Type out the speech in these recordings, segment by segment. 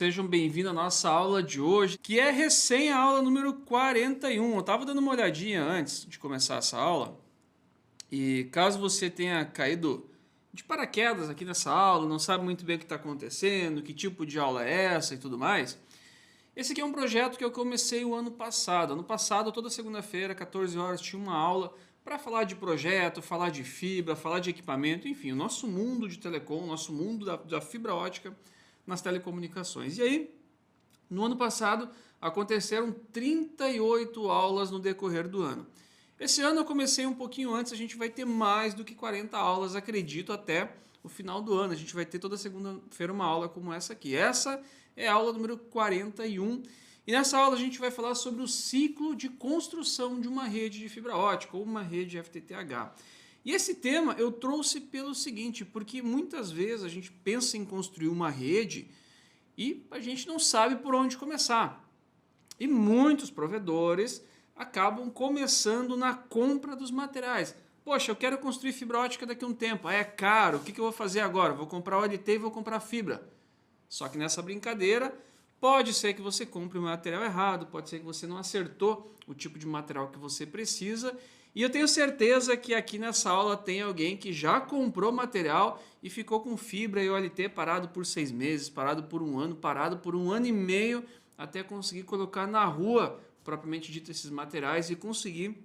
Sejam bem-vindos à nossa aula de hoje, que é recém a aula número 41. Eu estava dando uma olhadinha antes de começar essa aula, e caso você tenha caído de paraquedas aqui nessa aula, não sabe muito bem o que está acontecendo, que tipo de aula é essa e tudo mais, esse aqui é um projeto que eu comecei o ano passado. Ano passado, toda segunda-feira, 14 horas, tinha uma aula para falar de projeto, falar de fibra, falar de equipamento, enfim, o nosso mundo de telecom, o nosso mundo da fibra ótica nas telecomunicações. E aí, no ano passado, aconteceram 38 aulas no decorrer do ano. Esse ano eu comecei um pouquinho antes, a gente vai ter mais do que 40 aulas, acredito, até o final do ano. A gente vai ter toda segunda-feira uma aula como essa aqui. Essa é a aula número 41. E nessa aula a gente vai falar sobre o ciclo de construção de uma rede de fibra ótica ou uma rede FTTH. E esse tema eu trouxe pelo seguinte, porque muitas vezes a gente pensa em construir uma rede e a gente não sabe por onde começar. E muitos provedores acabam começando na compra dos materiais. Poxa, eu quero construir fibra ótica daqui a um tempo, é caro, o que eu vou fazer agora? Vou comprar OLT e vou comprar fibra. Só que nessa brincadeira, pode ser que você compre o material errado, pode ser que você não acertou o tipo de material que você precisa. E eu tenho certeza que aqui nessa aula tem alguém que já comprou material e ficou com fibra e OLT parado por 6 meses, parado por um ano, parado por um ano e meio, até conseguir colocar na rua, propriamente dito, esses materiais e conseguir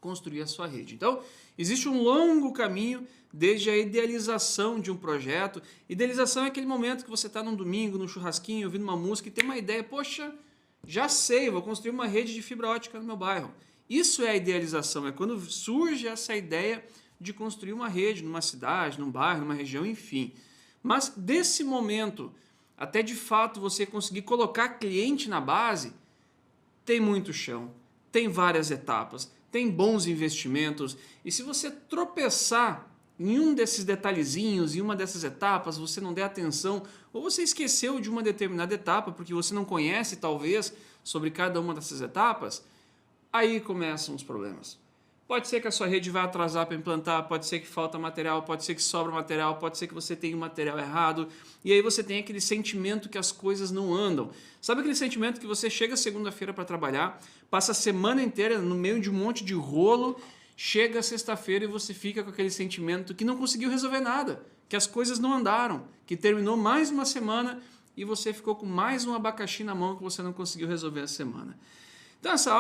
construir a sua rede. Então, existe um longo caminho desde a idealização de um projeto. Idealização é aquele momento que você está num domingo, num churrasquinho, ouvindo uma música e tem uma ideia, poxa, já sei, vou construir uma rede de fibra ótica no meu bairro. Isso é a idealização, é quando surge essa ideia de construir uma rede numa cidade, num bairro, numa região, enfim. Mas desse momento, até de fato você conseguir colocar cliente na base, tem muito chão, tem várias etapas, tem bons investimentos, e se você tropeçar em um desses detalhezinhos, em uma dessas etapas, você não der atenção, ou você esqueceu de uma determinada etapa, porque você não conhece talvez sobre cada uma dessas etapas, aí começam os problemas. Pode ser que a sua rede vá atrasar para implantar, pode ser que falta material, pode ser que sobra material, pode ser que você tenha o material errado, e aí você tem aquele sentimento que as coisas não andam. Sabe aquele sentimento que você chega segunda-feira para trabalhar, passa a semana inteira no meio de um monte de rolo, chega sexta-feira e você fica com aquele sentimento que não conseguiu resolver nada, que as coisas não andaram, que terminou mais uma semana e você ficou com mais um abacaxi na mão que você não conseguiu resolver a semana. Então essa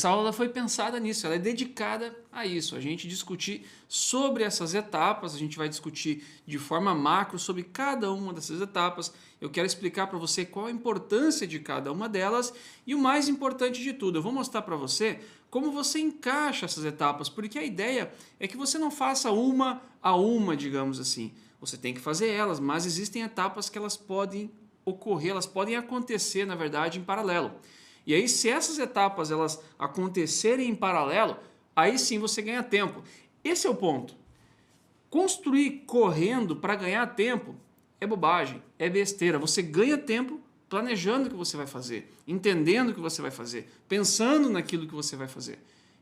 aula foi pensada nisso, ela é dedicada a isso, a gente discutir sobre essas etapas, a gente vai discutir de forma macro sobre cada uma dessas etapas, eu quero explicar para você qual a importância de cada uma delas e o mais importante de tudo, eu vou mostrar para você como você encaixa essas etapas, porque a ideia é que você não faça uma a uma, digamos assim, você tem que fazer elas, mas existem etapas que elas podem ocorrer, elas podem acontecer, na verdade, em paralelo. E aí, se essas etapas elas acontecerem em paralelo, aí sim você ganha tempo. Esse é o ponto. Construir correndo para ganhar tempo é bobagem, é besteira. Você ganha tempo planejando o que você vai fazer, entendendo o que você vai fazer, pensando naquilo que você vai fazer.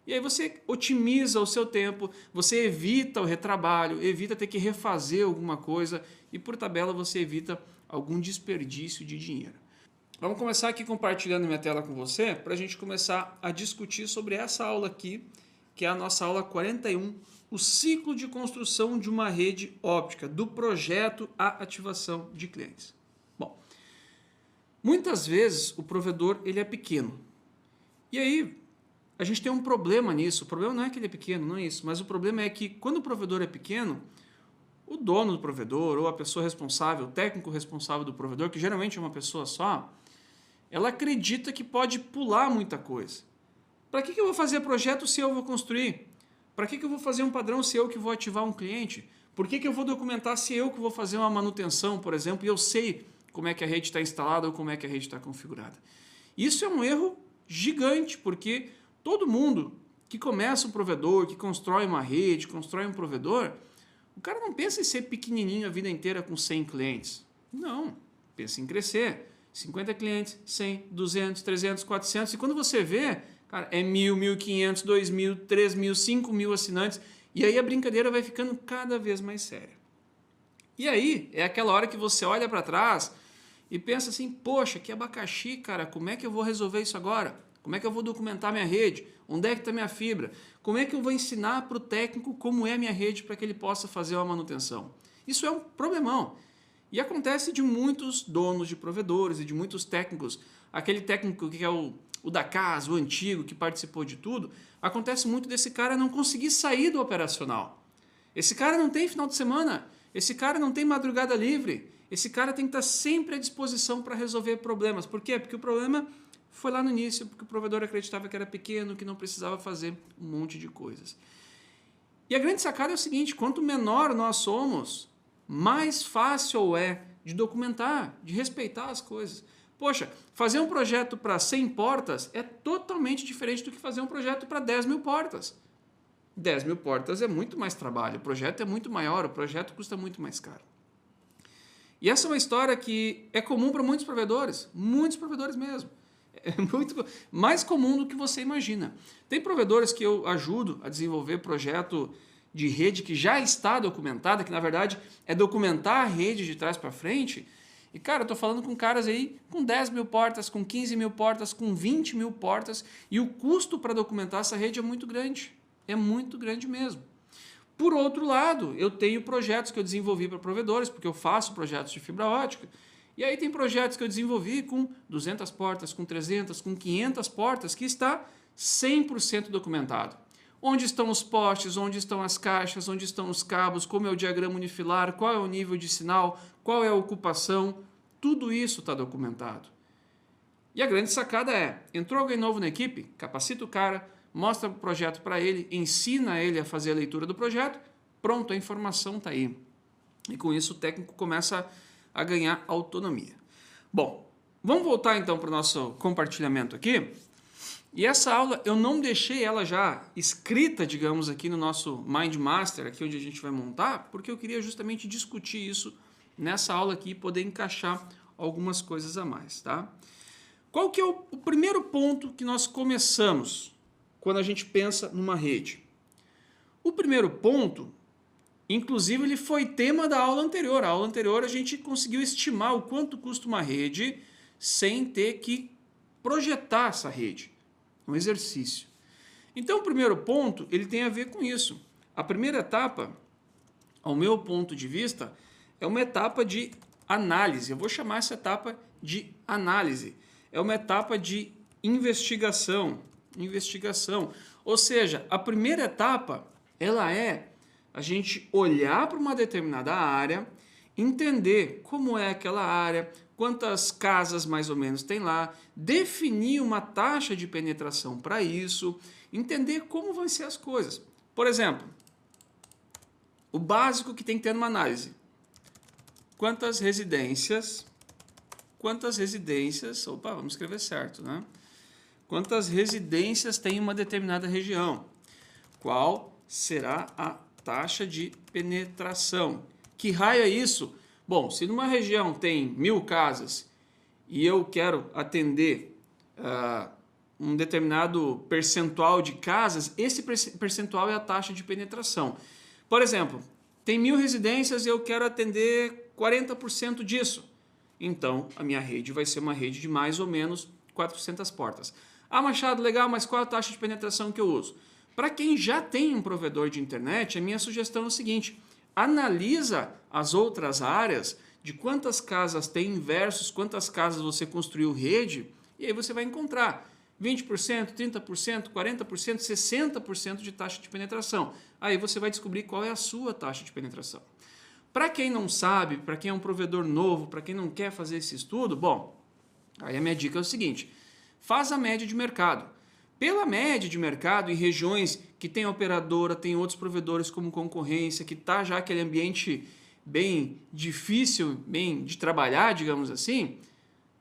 E aí você otimiza o seu tempo, você evita o retrabalho, evita ter que refazer alguma coisa e, por tabela, você evita algum desperdício de dinheiro. Vamos começar aqui compartilhando minha tela com você para a gente começar a discutir sobre essa aula aqui, que é a nossa aula 41, o ciclo de construção de uma rede óptica, do projeto à ativação de clientes. Bom, muitas vezes o provedor ele é pequeno. E aí a gente tem um problema nisso. O problema não é que ele é pequeno, não é isso, mas o problema é que quando o provedor é pequeno, o dono do provedor ou a pessoa responsável, o técnico responsável do provedor, que geralmente é uma pessoa só, ela acredita que pode pular muita coisa. Para que eu vou fazer projeto se eu vou construir? Para que eu vou fazer um padrão se eu que vou ativar um cliente? Por que eu vou documentar se eu que vou fazer uma manutenção, por exemplo, e eu sei como é que a rede está instalada ou como é que a rede está configurada? Isso é um erro gigante, porque todo mundo que começa um provedor, que constrói uma rede, constrói um provedor, o cara não pensa em ser pequenininho a vida inteira com 100 clientes. Não, pensa em crescer. 50 clientes, 100, 200, 300, 400, e quando você vê, cara, é 1.000, 1.500, 2.000, 3.000, 5.000 assinantes, e aí a brincadeira vai ficando cada vez mais séria. E aí é aquela hora que você olha para trás e pensa assim, poxa, que abacaxi, cara, como é que eu vou resolver isso agora? Como é que eu vou documentar minha rede? Onde é que está minha fibra? Como é que eu vou ensinar para o técnico como é a minha rede para que ele possa fazer uma manutenção? Isso é um problemão. E acontece de muitos donos de provedores e de muitos técnicos. Aquele técnico que é o da casa, o antigo, que participou de tudo, acontece muito desse cara não conseguir sair do operacional. Esse cara não tem final de semana, esse cara não tem madrugada livre, esse cara tem que estar sempre à disposição para resolver problemas. Por quê? Porque o problema foi lá no início, porque o provedor acreditava que era pequeno, que não precisava fazer um monte de coisas. E a grande sacada é o seguinte, quanto menor nós somos, mais fácil é de documentar, de respeitar as coisas. Poxa, fazer um projeto para 100 portas é totalmente diferente do que fazer um projeto para 10 mil portas. 10 mil portas é muito mais trabalho, o projeto é muito maior, o projeto custa muito mais caro. E essa é uma história que é comum para muitos provedores mesmo. É muito mais comum do que você imagina. Tem provedores que eu ajudo a desenvolver projeto de rede que já está documentada, que na verdade é documentar a rede de trás para frente. E cara, eu estou falando com caras aí com 10 mil portas, com 15 mil portas, com 20 mil portas, e o custo para documentar essa rede é muito grande mesmo. Por outro lado, eu tenho projetos que eu desenvolvi para provedores, porque eu faço projetos de fibra ótica, e aí tem projetos que eu desenvolvi com 200 portas, com 300, com 500 portas, que está 100% documentado. Onde estão os postes, onde estão as caixas, onde estão os cabos, como é o diagrama unifilar, qual é o nível de sinal, qual é a ocupação, tudo isso está documentado. E a grande sacada é, entrou alguém novo na equipe, capacita o cara, mostra o projeto para ele, ensina ele a fazer a leitura do projeto, pronto, a informação está aí. E com isso o técnico começa a ganhar autonomia. Bom, vamos voltar então para o nosso compartilhamento aqui. E essa aula eu não deixei ela já escrita, digamos, aqui no nosso Mind Master, aqui onde a gente vai montar, porque eu queria justamente discutir isso nessa aula aqui e poder encaixar algumas coisas a mais, tá? Qual que é o primeiro ponto que nós começamos quando a gente pensa numa rede? O primeiro ponto, inclusive, ele foi tema da aula anterior. A aula anterior a gente conseguiu estimar o quanto custa uma rede sem ter que projetar essa rede. Um exercício. Então, o primeiro ponto, ele tem a ver com isso. A primeira etapa, ao meu ponto de vista, é uma etapa de análise. Eu vou chamar essa etapa de análise. É uma etapa de investigação. Ou seja, a primeira etapa, ela é a gente olhar para uma determinada área, entender como é aquela área, quantas casas mais ou menos tem lá, definir uma taxa de penetração para isso, entender como vão ser as coisas. Por exemplo, o básico que tem que ter numa análise. Quantas residências, opa, vamos escrever certo, né? Quantas residências tem em uma determinada região? Qual será a taxa de penetração? Que raio é isso? Bom, se numa região tem 1000 casas e eu quero atender um determinado percentual de casas, esse percentual é a taxa de penetração. Por exemplo, tem 1000 residências e eu quero atender 40% disso. Então, a minha rede vai ser uma rede de mais ou menos 400 portas. Ah, Machado, legal, mas qual é a taxa de penetração que eu uso? Para quem já tem um provedor de internet, a minha sugestão é o seguinte: analisa as outras áreas de quantas casas tem versus quantas casas você construiu rede, e aí você vai encontrar 20%, 30%, 40%, 60% de taxa de penetração. Aí você vai descobrir qual é a sua taxa de penetração. Para quem não sabe, para quem é um provedor novo, para quem não quer fazer esse estudo, bom, aí a minha dica é o seguinte: faz a média de mercado. Pela média de mercado, em regiões que tem operadora, tem outros provedores como concorrência, que está já aquele ambiente bem difícil, bem de trabalhar, digamos assim,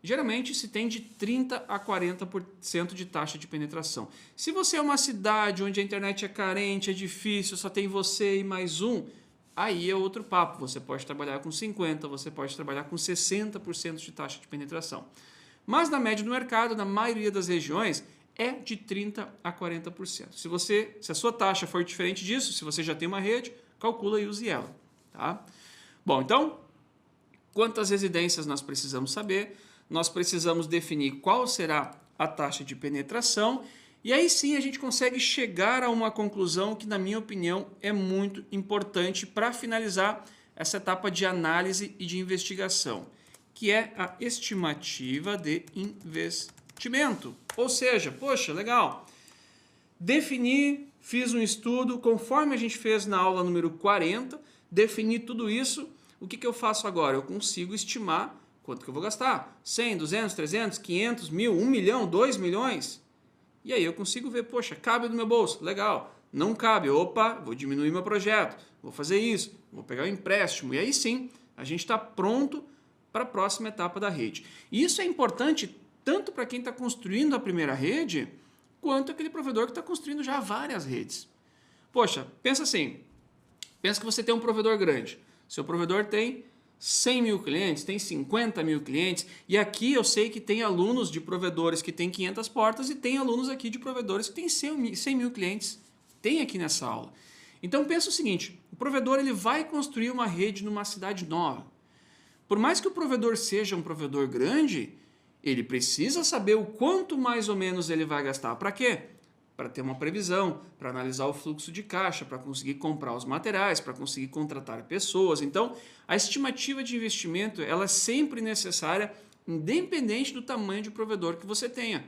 geralmente se tem de 30% a 40% de taxa de penetração. Se você é uma cidade onde a internet é carente, é difícil, só tem você e mais um, aí é outro papo. Você pode trabalhar com 50%, você pode trabalhar com 60% de taxa de penetração. Mas na média do mercado, na maioria das regiões, é de 30% a 40%. Se a sua taxa for diferente disso, se você já tem uma rede, calcula e use ela. Tá? Bom, então, quantas residências nós precisamos saber, nós precisamos definir qual será a taxa de penetração, e aí sim a gente consegue chegar a uma conclusão que, na minha opinião, é muito importante para finalizar essa etapa de análise e de investigação, que é a estimativa de investimento. Ou seja, poxa, legal, defini, fiz um estudo, conforme a gente fez na aula número 40, defini tudo isso, o que eu faço agora? Eu consigo estimar quanto que eu vou gastar, 100, 200, 300, 500, 1.000, 1 milhão, 2 milhões, e aí eu consigo ver, poxa, cabe no meu bolso, legal, não cabe, opa, vou diminuir meu projeto, vou fazer isso, vou pegar um empréstimo, e aí sim, a gente está pronto para a próxima etapa da rede. E isso é importante tanto para quem está construindo a primeira rede, quanto aquele provedor que está construindo já várias redes. Poxa, pensa assim, pensa que você tem um provedor grande, seu provedor tem 100 mil clientes, tem 50 mil clientes, e aqui eu sei que tem alunos de provedores que têm 500 portas e tem alunos aqui de provedores que têm 100 mil clientes, tem aqui nessa aula. Então pensa o seguinte, o provedor ele vai construir uma rede numa cidade nova. Por mais que o provedor seja um provedor grande, ele precisa saber o quanto mais ou menos ele vai gastar. Para quê? Para ter uma previsão, para analisar o fluxo de caixa, para conseguir comprar os materiais, para conseguir contratar pessoas. Então, a estimativa de investimento ela é sempre necessária, independente do tamanho de provedor que você tenha.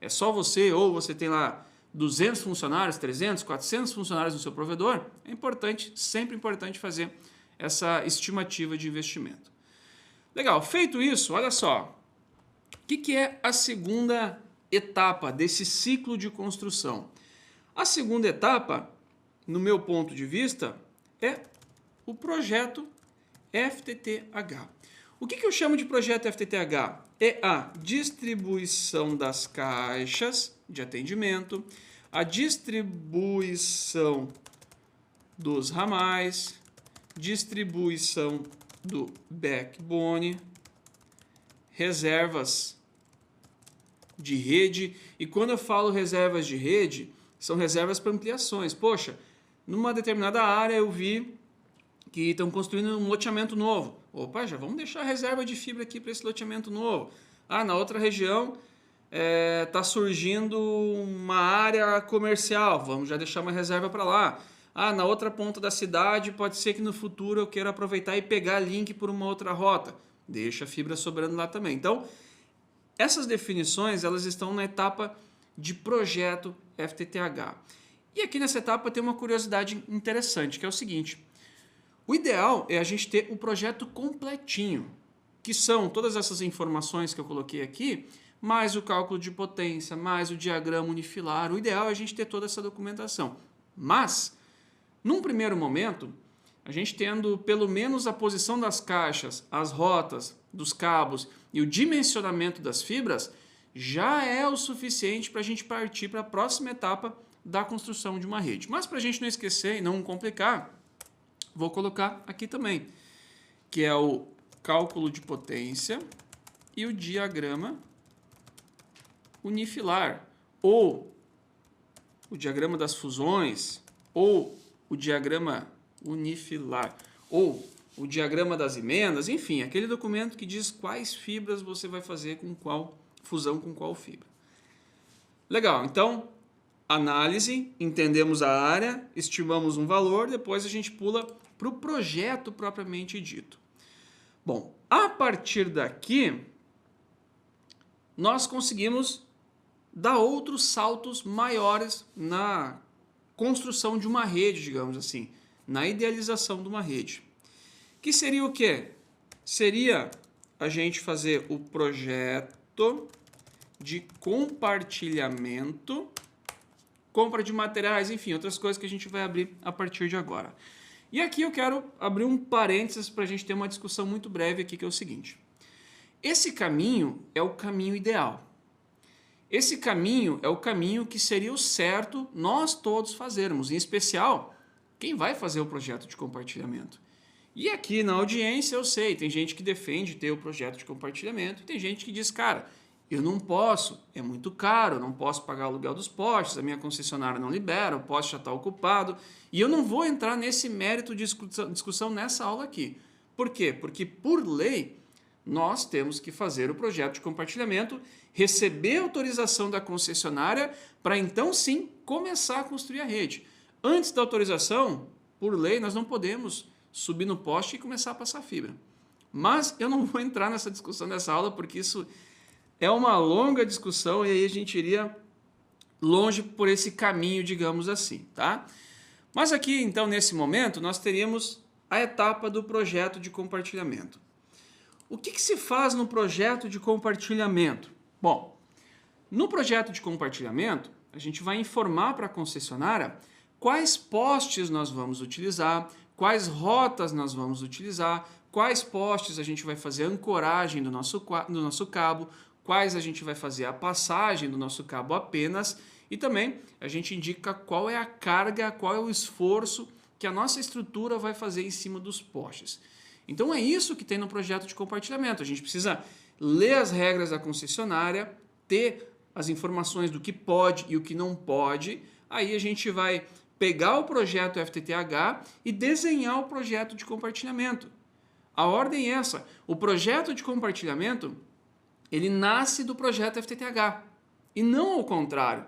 É só você ou você tem lá 200 funcionários, 300, 400 funcionários no seu provedor, é importante, sempre importante fazer essa estimativa de investimento. Legal, feito isso, olha só, o que é a segunda etapa desse ciclo de construção? A segunda etapa, no meu ponto de vista, é o projeto FTTH. O que eu chamo de projeto FTTH? É a distribuição das caixas de atendimento, a distribuição dos ramais, distribuição do backbone, reservas de rede. E quando eu falo reservas de rede, são reservas para ampliações. Poxa, numa determinada área eu vi que estão construindo um loteamento novo. Opa, já vamos deixar a reserva de fibra aqui para esse loteamento novo. Ah, na outra região está surgindo uma área comercial, vamos já deixar uma reserva para lá. Ah, na outra ponta da cidade pode ser que no futuro eu queira aproveitar e pegar link por uma outra rota. Deixa a fibra sobrando lá também. Então, essas definições elas estão na etapa de projeto FTTH. E aqui nessa etapa tem uma curiosidade interessante, que é o seguinte. O ideal é a gente ter o projeto completinho, que são todas essas informações que eu coloquei aqui, mais o cálculo de potência, mais o diagrama unifilar. O ideal é a gente ter toda essa documentação. Mas, num primeiro momento, a gente tendo pelo menos a posição das caixas, as rotas dos cabos e o dimensionamento das fibras, já é o suficiente para a gente partir para a próxima etapa da construção de uma rede. Mas para a gente não esquecer e não complicar, vou colocar aqui também, que é o cálculo de potência e o diagrama unifilar, ou o diagrama das fusões, ou o diagrama unifilar, ou o diagrama das emendas, enfim, aquele documento que diz quais fibras você vai fazer com qual fusão, com qual fibra. Legal, então, análise, entendemos a área, estimamos um valor, depois a gente pula para o projeto propriamente dito. Bom, a partir daqui, nós conseguimos dar outros saltos maiores na construção de uma rede, digamos assim, na idealização de uma rede. Que seria o quê? Seria a gente fazer o projeto de compartilhamento, compra de materiais, enfim, outras coisas que a gente vai abrir a partir de agora. E aqui eu quero abrir um parênteses para a gente ter uma discussão muito breve aqui, que é o seguinte. Esse caminho é o caminho ideal. Esse caminho é o caminho que seria o certo nós todos fazermos, em especial quem vai fazer o projeto de compartilhamento. E aqui na audiência eu sei, tem gente que defende ter o projeto de compartilhamento, e tem gente que diz, cara, eu não posso, é muito caro, eu não posso pagar o aluguel dos postes, a minha concessionária não libera, o poste já está ocupado, e eu não vou entrar nesse mérito de discussão nessa aula aqui, Por quê? Porque, por lei, nós temos que fazer o projeto de compartilhamento, receber autorização da concessionária para então sim começar a construir a rede. Antes da autorização, por lei, nós não podemos subir no poste e começar a passar fibra. Mas eu não vou entrar nessa discussão nessa aula porque isso é uma longa discussão e aí a gente iria longe por esse caminho, digamos assim, tá? Mas aqui, então, nesse momento, nós teríamos a etapa do projeto de compartilhamento. O que se faz no projeto de compartilhamento? Bom, no projeto de compartilhamento, a gente vai informar para a concessionária quais postes nós vamos utilizar, quais rotas nós vamos utilizar, quais postes a gente vai fazer a ancoragem do nosso cabo, quais a gente vai fazer a passagem do nosso cabo apenas, e também a gente indica qual é a carga, qual é o esforço que a nossa estrutura vai fazer em cima dos postes. Então é isso que tem no projeto de compartilhamento. A gente precisa ler as regras da concessionária, ter as informações do que pode e o que não pode. Aí a gente vai pegar o projeto FTTH e desenhar o projeto de compartilhamento. A ordem é essa. O projeto de compartilhamento, ele nasce do projeto FTTH e não ao contrário.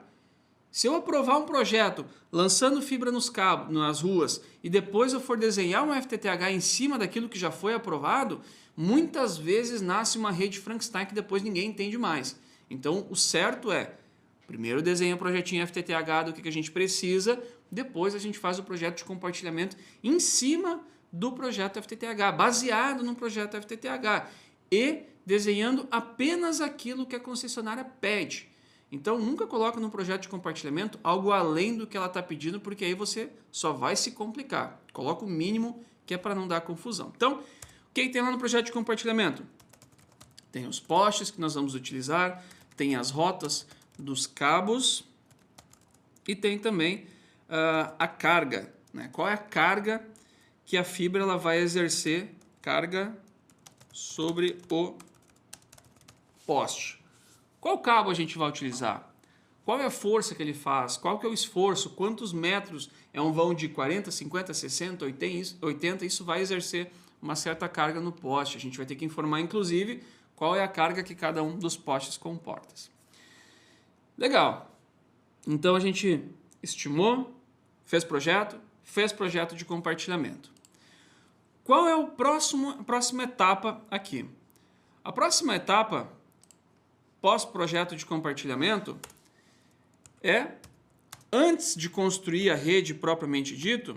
Se eu aprovar um projeto lançando fibra nos cabos, nas ruas, e depois eu for desenhar um FTTH em cima daquilo que já foi aprovado, muitas vezes nasce uma rede Frankenstein que depois ninguém entende mais. Então, o certo é, primeiro desenha o projetinho FTTH do que a gente precisa, depois a gente faz o projeto de compartilhamento em cima do projeto FTTH, baseado no projeto FTTH, e desenhando apenas aquilo que a concessionária pede. Então, nunca coloca no projeto de compartilhamento algo além do que ela está pedindo, porque aí você só vai se complicar. Coloca o mínimo, que é para não dar confusão. Então, o que tem lá no projeto de compartilhamento? Tem os postes que nós vamos utilizar, tem as rotas dos cabos e tem também a carga, né? Qual é a carga que a fibra ela vai exercer? Carga sobre o poste. Qual cabo a gente vai utilizar? Qual é a força que ele faz? Qual que é o esforço? Quantos metros? É um vão de 40, 50, 60, 80? Isso vai exercer uma certa carga no poste. A gente vai ter que informar, inclusive, qual é a carga que cada um dos postes comporta. Legal. Então, a gente estimou, fez projeto de compartilhamento. Qual é a próxima etapa aqui? A próxima etapa pós-projeto de compartilhamento é, antes de construir a rede propriamente dito,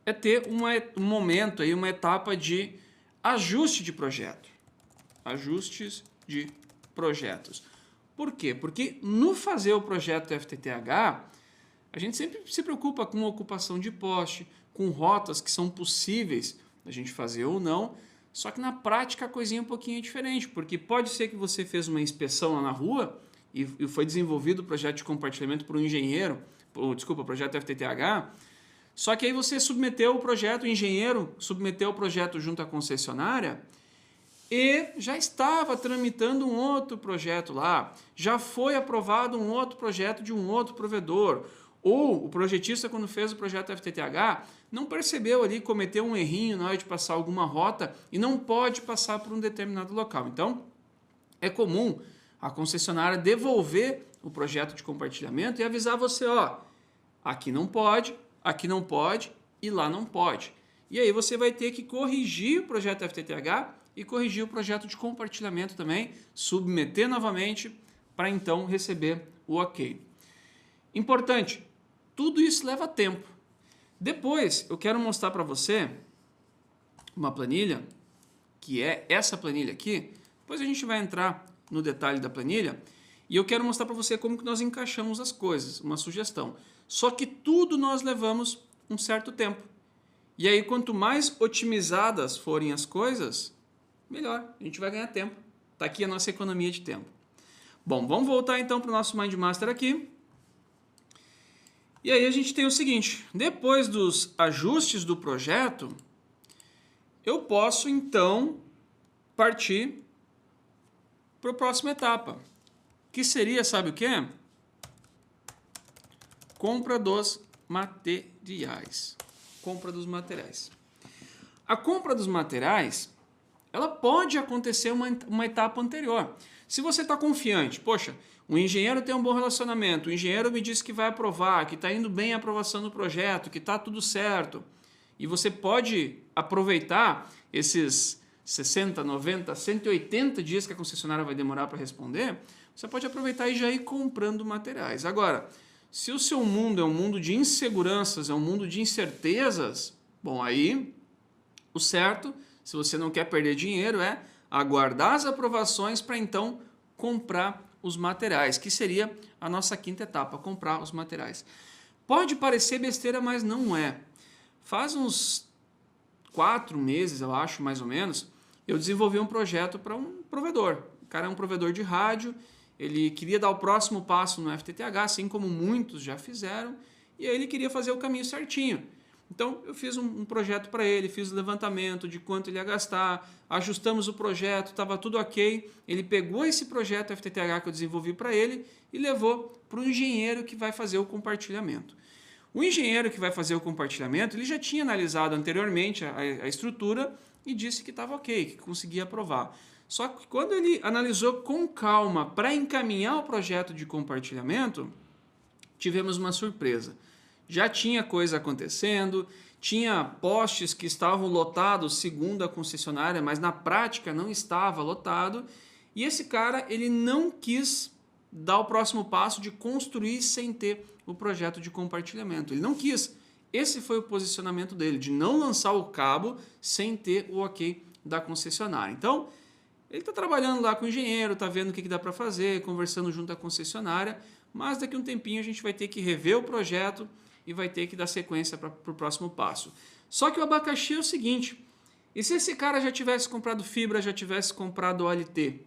é ter um momento, aí, uma etapa de ajuste de projeto. Ajustes de projetos. Por quê? Porque no fazer o projeto FTTH, a gente sempre se preocupa com a ocupação de poste, com rotas que são possíveis a gente fazer ou não. Só que na prática a coisinha é um pouquinho diferente, porque pode ser que você fez uma inspeção lá na rua e foi desenvolvido o projeto de compartilhamento por um engenheiro, o projeto FTTH, só que aí você submeteu o projeto, o engenheiro submeteu o projeto junto à concessionária e já estava tramitando um outro projeto lá, já foi aprovado um outro projeto de um outro provedor, ou o projetista, quando fez o projeto FTTH, não percebeu ali, cometeu um errinho na hora de passar alguma rota e não pode passar por um determinado local. Então, é comum a concessionária devolver o projeto de compartilhamento e avisar você, ó, aqui não pode e lá não pode. E aí você vai ter que corrigir o projeto FTTH e corrigir o projeto de compartilhamento também, submeter novamente para então receber o ok. Importante, tudo isso leva tempo. Depois, eu quero mostrar para você uma planilha, que é essa planilha aqui. Depois a gente vai entrar no detalhe da planilha e eu quero mostrar para você como que nós encaixamos as coisas, uma sugestão. Só que tudo nós levamos um certo tempo. E aí, quanto mais otimizadas forem as coisas, melhor, a gente vai ganhar tempo. Está aqui a nossa economia de tempo. Bom, vamos voltar então para o nosso Mind Master aqui. E aí a gente tem o seguinte, depois dos ajustes do projeto, eu posso então partir para a próxima etapa, que seria, sabe o quê? Compra dos materiais. Compra dos materiais. A compra dos materiais, ela pode acontecer uma etapa anterior. Se você está confiante, poxa, o engenheiro tem um bom relacionamento, o engenheiro me disse que vai aprovar, que está indo bem a aprovação do projeto, que está tudo certo, e você pode aproveitar esses 60, 90, 180 dias que a concessionária vai demorar para responder, você pode aproveitar e já ir comprando materiais. Agora, se o seu mundo é um mundo de inseguranças, é um mundo de incertezas, bom, aí o certo, se você não quer perder dinheiro, é aguardar as aprovações para então comprar os materiais, que seria a nossa quinta etapa, comprar os materiais. Pode parecer besteira, mas não é. Faz uns 4 meses, eu acho, mais ou menos, eu desenvolvi um projeto para um provedor. O cara é um provedor de rádio, ele queria dar o próximo passo no FTTH, assim como muitos já fizeram, e aí ele queria fazer o caminho certinho. Então, eu fiz um projeto para ele, fiz o levantamento de quanto ele ia gastar, ajustamos o projeto, estava tudo ok. Ele pegou esse projeto FTTH que eu desenvolvi para ele e levou para o engenheiro que vai fazer o compartilhamento. O engenheiro que vai fazer o compartilhamento, ele já tinha analisado anteriormente a estrutura e disse que estava ok, que conseguia aprovar. Só que quando ele analisou com calma para encaminhar o projeto de compartilhamento, tivemos uma surpresa. Já tinha coisa acontecendo, tinha postes que estavam lotados segundo a concessionária, mas na prática não estava lotado, e esse cara ele não quis dar o próximo passo de construir sem ter o projeto de compartilhamento. Ele não quis. Esse foi o posicionamento dele, de não lançar o cabo sem ter o ok da concessionária. Então, ele está trabalhando lá com o engenheiro, está vendo o que dá para fazer, conversando junto à concessionária, mas daqui a um tempinho a gente vai ter que rever o projeto e vai ter que dar sequência para o próximo passo. Só que o abacaxi é o seguinte, e se esse cara já tivesse comprado fibra, já tivesse comprado OLT?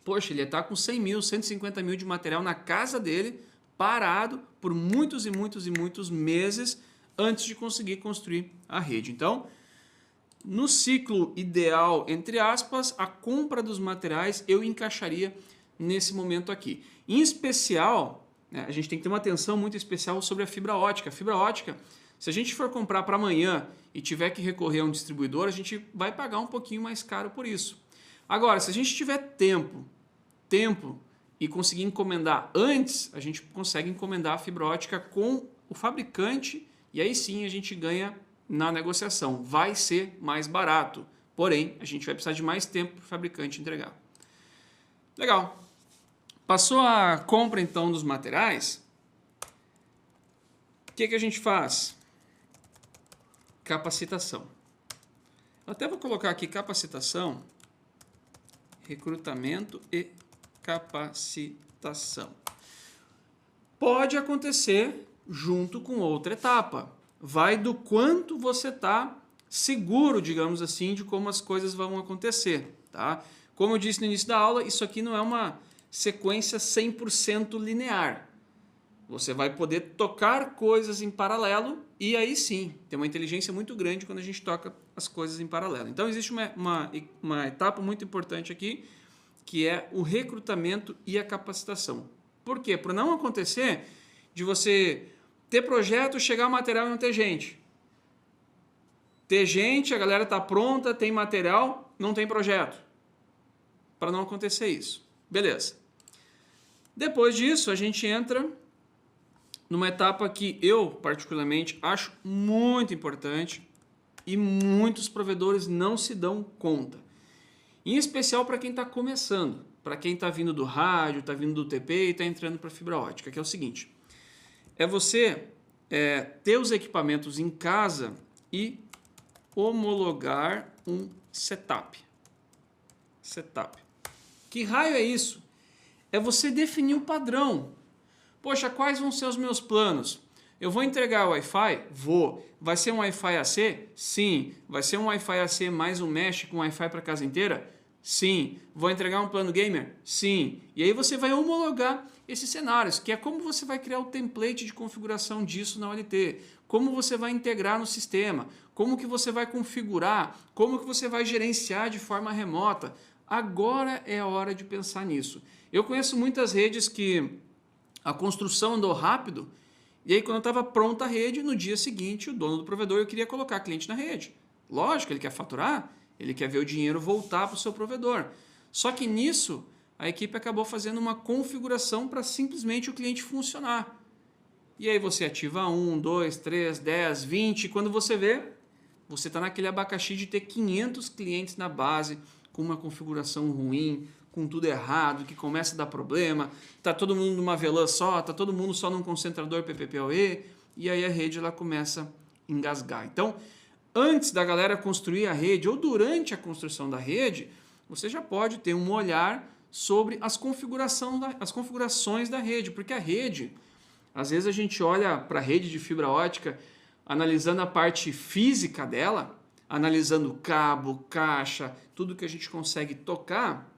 Poxa, ele ia estar com 100 mil, 150 mil de material na casa dele, parado por muitos e muitos e muitos meses antes de conseguir construir a rede. Então, no ciclo ideal, entre aspas, a compra dos materiais eu encaixaria nesse momento aqui. Em especial, né, a gente tem que ter uma atenção muito especial sobre a fibra ótica. A fibra ótica, se a gente for comprar para amanhã e tiver que recorrer a um distribuidor, a gente vai pagar um pouquinho mais caro por isso. Agora, se a gente tiver tempo e conseguir encomendar antes, a gente consegue encomendar a fibra ótica com o fabricante e aí sim a gente ganha na negociação. Vai ser mais barato, porém a gente vai precisar de mais tempo para o fabricante entregar. Legal. Passou a compra então dos materiais, o que a gente faz? Capacitação. Eu até vou colocar aqui capacitação, recrutamento e capacitação. Pode acontecer junto com outra etapa. Vai do quanto você está seguro, digamos assim, de como as coisas vão acontecer. Tá? Como eu disse no início da aula, isso aqui não é uma sequência 100% linear. Você vai poder tocar coisas em paralelo e aí sim, tem uma inteligência muito grande quando a gente toca as coisas em paralelo. Então existe uma etapa muito importante aqui, que é o recrutamento e a capacitação. Por quê? Para não acontecer de você ter projeto, chegar material e não ter gente. Ter gente, a galera está pronta, tem material, não tem projeto. Para não acontecer isso. Beleza. Depois disso, a gente entra numa etapa que eu, particularmente, acho muito importante e muitos provedores não se dão conta. Em especial para quem está começando, para quem está vindo do rádio, está vindo do TP e está entrando para a fibra ótica, que é o seguinte, é você ter os equipamentos em casa e homologar um setup. Que raio é isso? É você definir o padrão. Poxa, quais vão ser os meus planos? Eu vou entregar o Wi-Fi? Vou. Vai ser um Wi-Fi AC? Sim. Vai ser um Wi-Fi AC mais um mesh com Wi-Fi para a casa inteira? Sim. Vou entregar um plano gamer? Sim. E aí você vai homologar esses cenários, que é como você vai criar o template de configuração disso na OLT, como você vai integrar no sistema, como que você vai configurar, como que você vai gerenciar de forma remota. Agora é a hora de pensar nisso. Eu conheço muitas redes que a construção andou rápido, e aí quando estava pronta a rede, no dia seguinte o dono do provedor eu queria colocar cliente na rede. Lógico, ele quer faturar, ele quer ver o dinheiro voltar para o seu provedor. Só que nisso, a equipe acabou fazendo uma configuração para simplesmente o cliente funcionar. E aí você ativa 1, 2, 3, 10, 20, e quando você vê, você está naquele abacaxi de ter 500 clientes na base, com uma configuração ruim, com tudo errado, que começa a dar problema, está todo mundo numa VLAN só, está todo mundo só num concentrador PPPoE, e aí a rede ela começa a engasgar. Então, antes da galera construir a rede, ou durante a construção da rede, você já pode ter um olhar sobre as configurações da rede, porque a rede, às vezes a gente olha para a rede de fibra ótica, analisando a parte física dela, analisando cabo, caixa, tudo que a gente consegue tocar,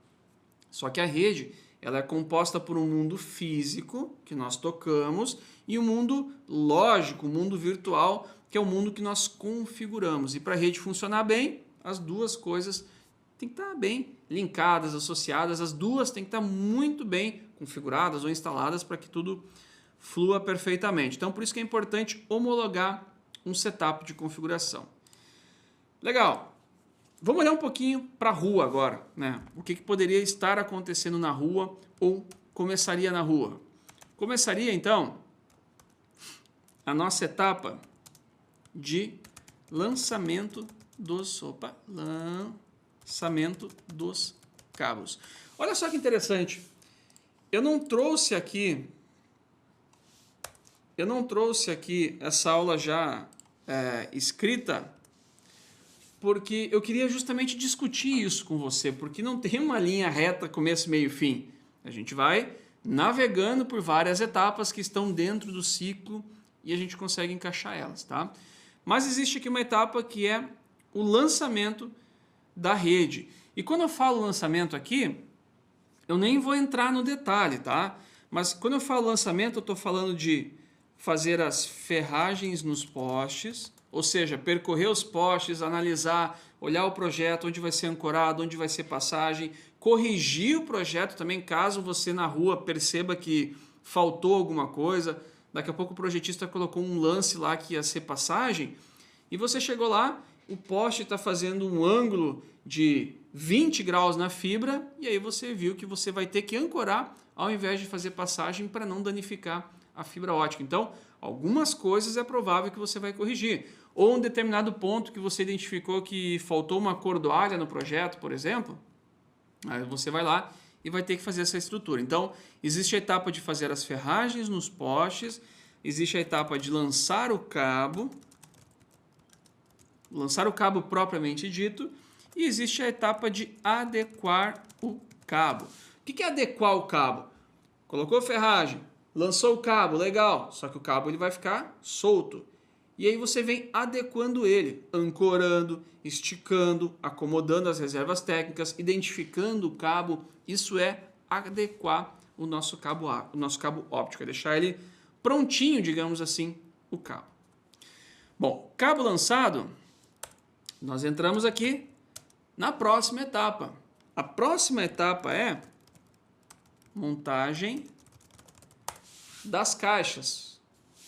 só que a rede ela é composta por um mundo físico, que nós tocamos, e um mundo lógico, um mundo virtual, que é o mundo que nós configuramos. E para a rede funcionar bem, as duas coisas têm que estar bem linkadas, associadas, as duas têm que estar muito bem configuradas ou instaladas para que tudo flua perfeitamente. Então, por isso que é importante homologar um setup de configuração. Legal. Vamos olhar um pouquinho para a rua agora, né? O que poderia estar acontecendo na rua ou começaria na rua? Começaria, então, a nossa etapa de lançamento dos cabos. Olha só que interessante. Eu não trouxe aqui essa aula já escrita, porque eu queria justamente discutir isso com você, porque não tem uma linha reta, começo, meio e fim. A gente vai navegando por várias etapas que estão dentro do ciclo e a gente consegue encaixar elas, tá? Mas existe aqui uma etapa que é o lançamento da rede. E quando eu falo lançamento aqui, eu nem vou entrar no detalhe, tá? Mas quando eu falo lançamento, eu estou falando de fazer as ferragens nos postes, ou seja, percorrer os postes, analisar, olhar o projeto, onde vai ser ancorado, onde vai ser passagem, corrigir o projeto também, caso você na rua perceba que faltou alguma coisa. Daqui a pouco o projetista colocou um lance lá que ia ser passagem, e você chegou lá, o poste está fazendo um ângulo de 20 graus na fibra, e aí você viu que você vai ter que ancorar ao invés de fazer passagem para não danificar a fibra ótica. Então, algumas coisas é provável que você vai corrigir. Ou um determinado ponto que você identificou que faltou uma cordoalha no projeto, por exemplo, aí você vai lá e vai ter que fazer essa estrutura. Então, existe a etapa de fazer as ferragens nos postes, existe a etapa de lançar o cabo propriamente dito, e existe a etapa de adequar o cabo. O que é adequar o cabo? Colocou ferragem, lançou o cabo, legal, só que o cabo ele vai ficar solto. E aí você vem adequando ele, ancorando, esticando, acomodando as reservas técnicas, identificando o cabo. Isso é adequar o nosso cabo óptico, é deixar ele prontinho, digamos assim, o cabo. Bom, cabo lançado, nós entramos aqui na próxima etapa. A próxima etapa é montagem das caixas.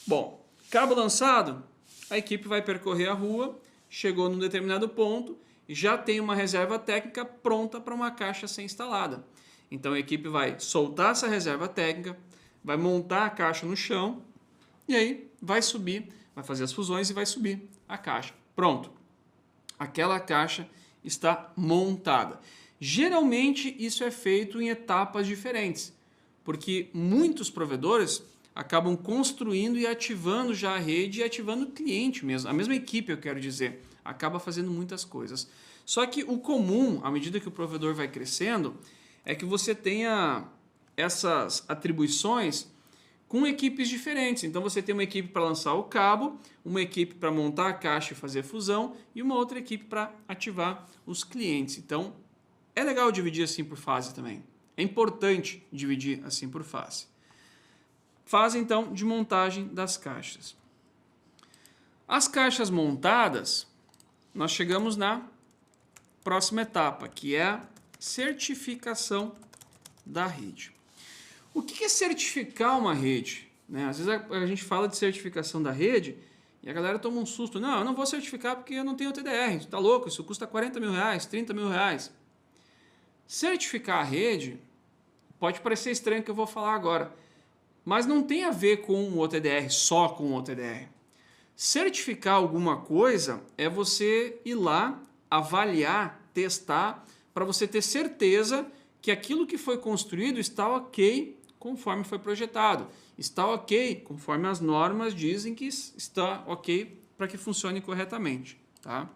Bom, cabo lançado, a equipe vai percorrer a rua, chegou num determinado ponto, já tem uma reserva técnica pronta para uma caixa ser instalada. Então a equipe vai soltar essa reserva técnica, vai montar a caixa no chão e aí vai subir, vai fazer as fusões e vai subir a caixa. Pronto. Aquela caixa está montada. Geralmente isso é feito em etapas diferentes, porque muitos provedores acabam construindo e ativando já a rede e ativando o cliente mesmo. A mesma equipe, eu quero dizer, acaba fazendo muitas coisas. Só que o comum, à medida que o provedor vai crescendo, é que você tenha essas atribuições com equipes diferentes. Então você tem uma equipe para lançar o cabo, uma equipe para montar a caixa e fazer fusão e uma outra equipe para ativar os clientes. Então é legal dividir assim por fase também. É importante dividir assim por fase. Fase então de montagem das caixas. As caixas montadas, nós chegamos na próxima etapa, que é a certificação da rede. O que é certificar uma rede? Às vezes a gente fala de certificação da rede E a galera toma um susto. Não, eu não vou certificar porque eu não tenho TDR. Tá louco, isso custa 40 mil reais, 30 mil reais. Certificar a rede pode parecer estranho o que eu vou falar agora, mas não tem a ver com o OTDR, só com o OTDR. Certificar alguma coisa é você ir lá, avaliar, testar, para você ter certeza que aquilo que foi construído está ok conforme foi projetado. Está ok conforme as normas dizem que está ok para que funcione corretamente. Tá?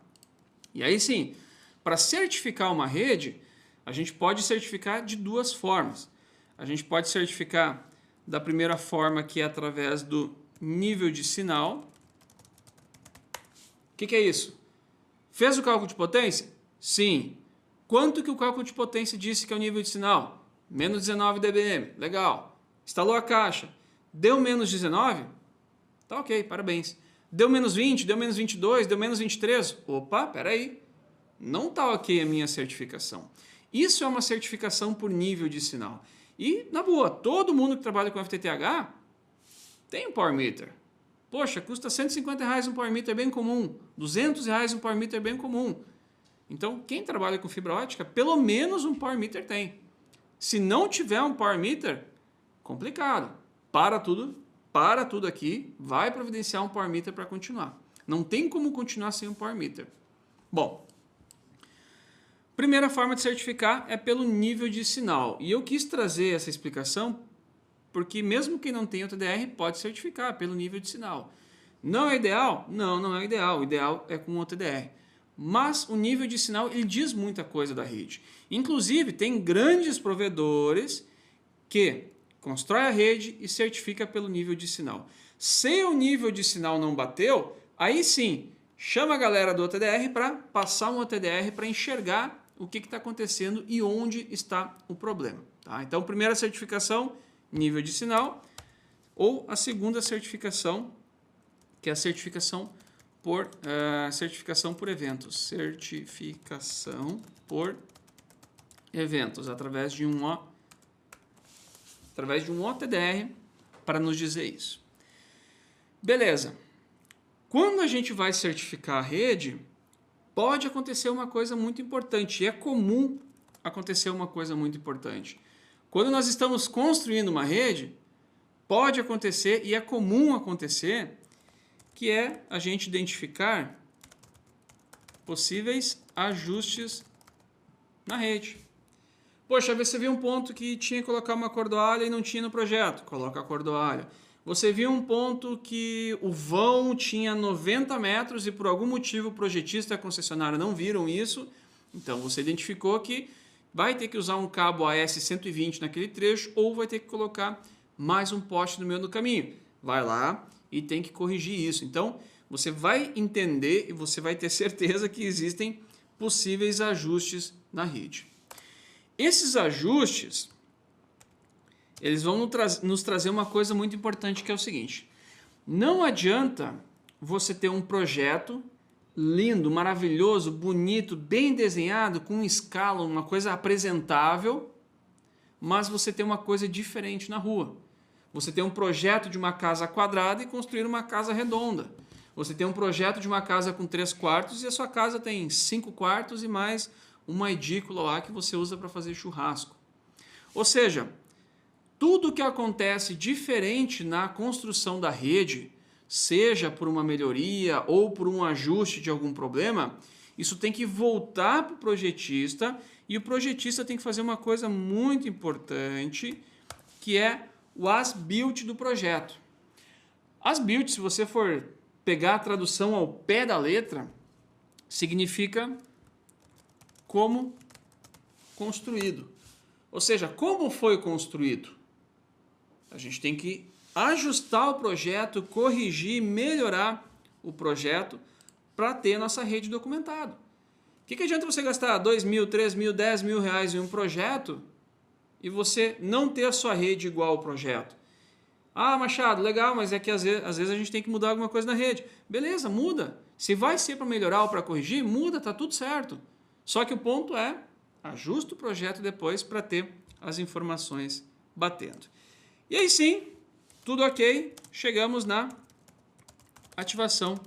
E aí sim, para certificar uma rede, a gente pode certificar de duas formas. A gente pode certificar da primeira forma, que é através do nível de sinal. O que é isso? Fez o cálculo de potência? Sim. Quanto que o cálculo de potência disse que é o nível de sinal? Menos 19 dBm. Legal. Instalou a caixa. Deu menos 19? Tá ok, parabéns. Deu menos 20, deu menos 22, deu menos 23? Opa, peraí. Não tá ok a minha certificação. Isso é uma certificação por nível de sinal. E, na boa, todo mundo que trabalha com FTTH tem um Power Meter. Poxa, custa R$150 um Power Meter bem comum, R$200 um Power Meter bem comum. Então, quem trabalha com fibra ótica, pelo menos um Power Meter tem. Se não tiver um Power Meter, complicado. Para tudo aqui, vai providenciar um Power Meter para continuar. Não tem como continuar sem um Power Meter. Bom, primeira forma de certificar é pelo nível de sinal. E eu quis trazer essa explicação porque mesmo quem não tem o TDR pode certificar pelo nível de sinal. Não é ideal? Não, não é ideal. O ideal é com o TDR. Mas o nível de sinal ele diz muita coisa da rede. Inclusive, tem grandes provedores que constrói a rede e certifica pelo nível de sinal. Se o nível de sinal não bateu, aí sim, chama a galera do OTDR para passar um OTDR para enxergar o que está acontecendo e onde está o problema. Tá? Então, primeira certificação, nível de sinal, ou a segunda certificação, que é a certificação por eventos. Certificação por eventos, através de um OTDR para nos dizer isso. Beleza. Quando a gente vai certificar a rede, pode acontecer uma coisa muito importante, e é comum acontecer uma coisa muito importante. Quando nós estamos construindo uma rede, pode acontecer, e é comum acontecer, que é a gente identificar possíveis ajustes na rede. Poxa, você viu um ponto que tinha que colocar uma cordoalha e não tinha no projeto. Coloca a cordoalha. Você viu um ponto que o vão tinha 90 metros e por algum motivo o projetista e a concessionária não viram isso. Então você identificou que vai ter que usar um cabo AS120 naquele trecho ou vai ter que colocar mais um poste no meio do caminho. Vai lá e tem que corrigir isso. Então você vai entender e você vai ter certeza que existem possíveis ajustes na rede. Esses ajustes, eles vão nos trazer uma coisa muito importante, que é o seguinte: não adianta você ter um projeto lindo, maravilhoso, bonito, bem desenhado, com escala, uma coisa apresentável, mas você ter uma coisa diferente na rua. Você tem um projeto de uma casa quadrada e construir uma casa redonda. Você tem um projeto de uma casa com 3 quartos e a sua casa tem 5 quartos e mais uma edícula lá que você usa para fazer churrasco. Ou seja, tudo que acontece diferente na construção da rede, seja por uma melhoria ou por um ajuste de algum problema, isso tem que voltar para o projetista e o projetista tem que fazer uma coisa muito importante, que é o as-built do projeto. As-built, se você for pegar a tradução ao pé da letra, significa como construído. Ou seja, como foi construído? A gente tem que ajustar o projeto, corrigir, melhorar o projeto para ter a nossa rede documentada. O que adianta você gastar 2 mil, 3 mil, 10 mil reais em um projeto e você não ter a sua rede igual ao projeto? Ah, Machado, legal, mas é que às vezes a gente tem que mudar alguma coisa na rede. Beleza, muda. Se vai ser para melhorar ou para corrigir, muda, tá tudo certo. Só que o ponto é, ajusta o projeto depois para ter as informações batendo. E aí sim, tudo ok, chegamos na ativação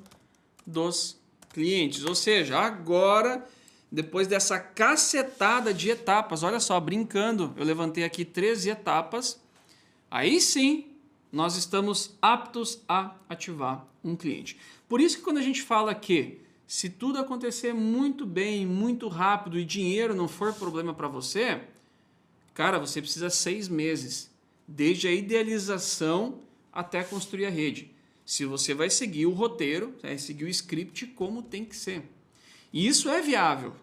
dos clientes. Ou seja, agora, depois dessa cacetada de etapas, olha só, brincando, eu levantei aqui 13 etapas, aí sim nós estamos aptos a ativar um cliente. Por isso que quando a gente fala que se tudo acontecer muito bem, muito rápido e dinheiro não for problema para você, cara, você precisa 6 meses, desde a idealização até construir a rede. Se você vai seguir o roteiro, vai seguir o script como tem que ser. E isso é viável,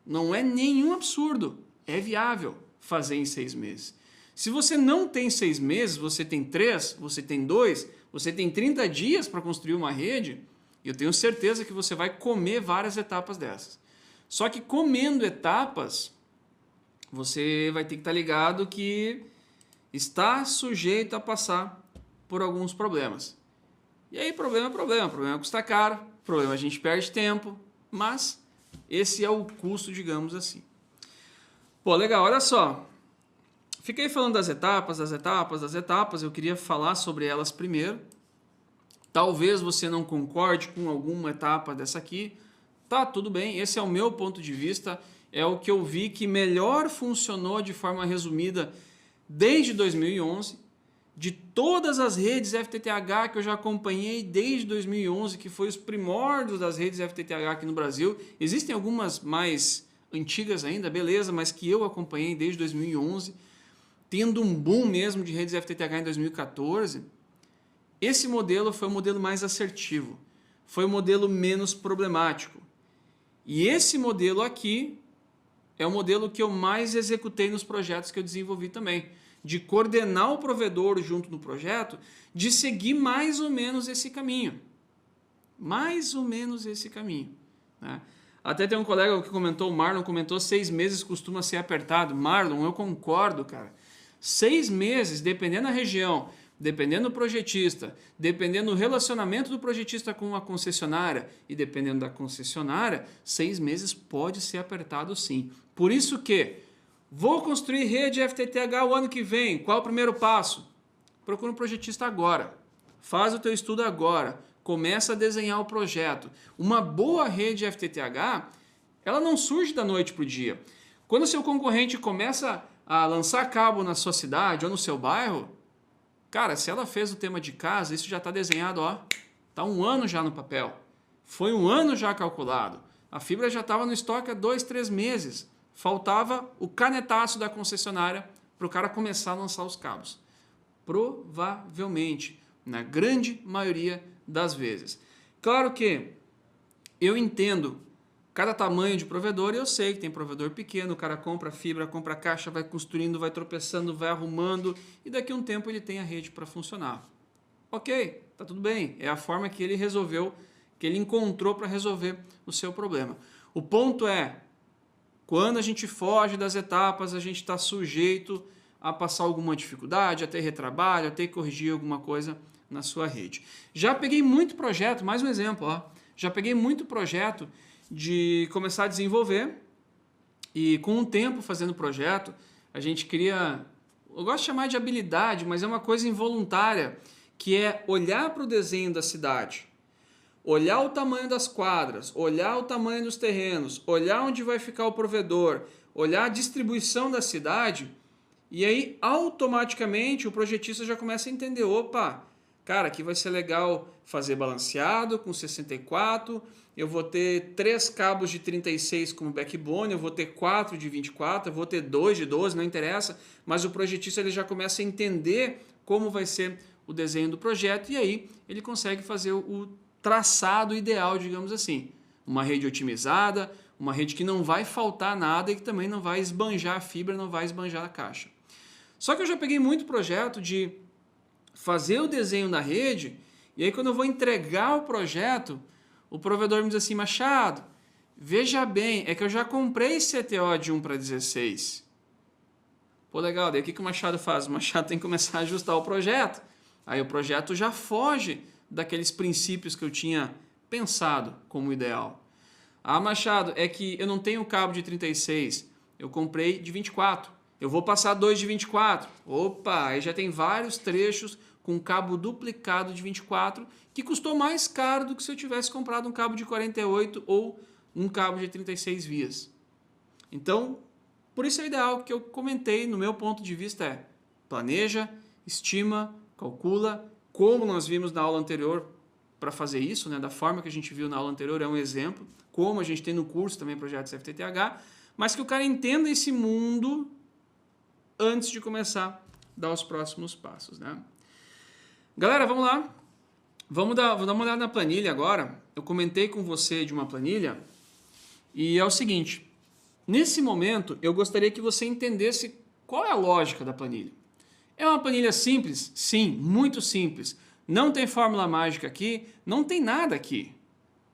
não é nenhum absurdo, é viável fazer em 6 meses. Se você não tem 6 meses, você tem 3, você tem 2, você tem 30 dias para construir uma rede, eu tenho certeza que você vai comer várias etapas dessas. Só que comendo etapas, você vai ter que estar ligado que está sujeito a passar por alguns problemas. E aí problema custa caro, problema a gente perde tempo, mas esse é o custo, digamos assim. Pô, legal, olha só. Fiquei falando das etapas, eu queria falar sobre elas primeiro. Talvez você não concorde com alguma etapa dessa aqui, tá, tudo bem, esse é o meu ponto de vista, é o que eu vi que melhor funcionou de forma resumida desde 2011, de todas as redes FTTH que eu já acompanhei desde 2011, que foi os primórdios das redes FTTH aqui no Brasil. Existem algumas mais antigas ainda, beleza, mas que eu acompanhei desde 2011, tendo um boom mesmo de redes FTTH em 2014. Esse modelo foi o modelo mais assertivo, foi o modelo menos problemático. E esse modelo aqui é o modelo que eu mais executei nos projetos que eu desenvolvi também, de coordenar o provedor junto no projeto, de seguir mais ou menos esse caminho. Mais ou menos esse caminho, né? Até tem um colega que comentou, o Marlon comentou, 6 meses costuma ser apertado. Marlon, eu concordo, cara. 6 meses, dependendo da região, dependendo do projetista, dependendo do relacionamento do projetista com a concessionária e dependendo da concessionária, 6 meses pode ser apertado sim. Por isso que vou construir rede FTTH o ano que vem. Qual o primeiro passo? Procura um projetista agora. Faz o teu estudo agora. Começa a desenhar o projeto. Uma boa rede FTTH, ela não surge da noite para o dia. Quando o seu concorrente começa a lançar cabo na sua cidade ou no seu bairro, cara, se ela fez o tema de casa, isso já está desenhado, ó, está 1 ano já no papel. Foi 1 ano já calculado. A fibra já estava no estoque há 2, 3 meses. Faltava o canetaço da concessionária para o cara começar a lançar os cabos. Provavelmente, na grande maioria das vezes. Claro que eu entendo cada tamanho de provedor, e eu sei que tem provedor pequeno, o cara compra fibra, compra caixa, vai construindo, vai tropeçando, vai arrumando, e daqui a um tempo ele tem a rede para funcionar. Ok, tá tudo bem, é a forma que ele resolveu, que ele encontrou para resolver o seu problema. O ponto é, quando a gente foge das etapas, a gente está sujeito a passar alguma dificuldade, a ter retrabalho, a ter que corrigir alguma coisa na sua rede. Já peguei muito projeto, mais um exemplo, ó, já peguei muito projeto de começar a desenvolver e com o tempo fazendo projeto, a gente cria, eu gosto de chamar de habilidade, mas é uma coisa involuntária, que é olhar para o desenho da cidade, olhar o tamanho das quadras, olhar o tamanho dos terrenos, olhar onde vai ficar o provedor, olhar a distribuição da cidade, e aí automaticamente o projetista já começa a entender, opa, cara, aqui vai ser legal fazer balanceado com 64, eu vou ter 3 cabos de 36 como backbone, eu vou ter 4 de 24, eu vou ter 2 de 12, não interessa, mas o projetista ele já começa a entender como vai ser o desenho do projeto e aí ele consegue fazer o traçado ideal, digamos assim. Uma rede otimizada, uma rede que não vai faltar nada e que também não vai esbanjar a fibra, não vai esbanjar a caixa. Só que eu já peguei muito projeto de fazer o desenho da rede e aí quando eu vou entregar o projeto, o provedor me diz assim, Machado, veja bem, é que eu já comprei CTO de 1 para 16. Pô, legal, daí o que o Machado faz? O Machado tem que começar a ajustar o projeto. Aí o projeto já foge daqueles princípios que eu tinha pensado como ideal. Ah, Machado, é que eu não tenho cabo de 36, eu comprei de 24. Eu vou passar 2 de 24. Opa, aí já tem vários trechos com cabo duplicado de 24, que custou mais caro do que se eu tivesse comprado um cabo de 48 ou um cabo de 36 vias. Então, por isso é o ideal que eu comentei, no meu ponto de vista, é planeja, estima, calcula, como nós vimos na aula anterior para fazer isso, né? Da forma que a gente viu na aula anterior, é um exemplo, como a gente tem no curso também projetos FTTH, mas que o cara entenda esse mundo antes de começar a dar os próximos passos, né? Galera, vamos lá. Vou dar uma olhada na planilha agora. Eu comentei com você de uma planilha e é o seguinte, nesse momento eu gostaria que você entendesse qual é a lógica da planilha. É uma planilha simples? Sim, muito simples. Não tem fórmula mágica aqui, não tem nada aqui.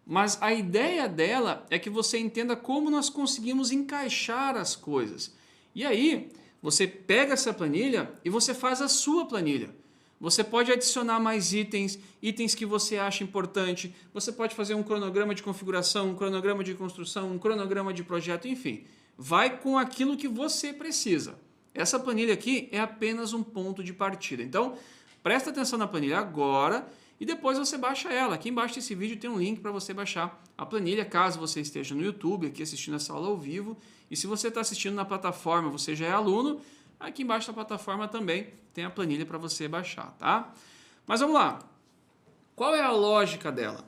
Mas a ideia dela é que você entenda como nós conseguimos encaixar as coisas. E aí, você pega essa planilha e você faz a sua planilha. Você pode adicionar mais itens, itens que você acha importante. Você pode fazer um cronograma de configuração, um cronograma de construção, um cronograma de projeto, enfim. Vai com aquilo que você precisa. Essa planilha aqui é apenas um ponto de partida. Então, presta atenção na planilha agora e depois você baixa ela. Aqui embaixo desse vídeo tem um link para você baixar a planilha, caso você esteja no YouTube aqui assistindo essa aula ao vivo. E se você está assistindo na plataforma, você já é aluno, aqui embaixo da plataforma também tem a planilha para você baixar, tá? Mas vamos lá. Qual é a lógica dela?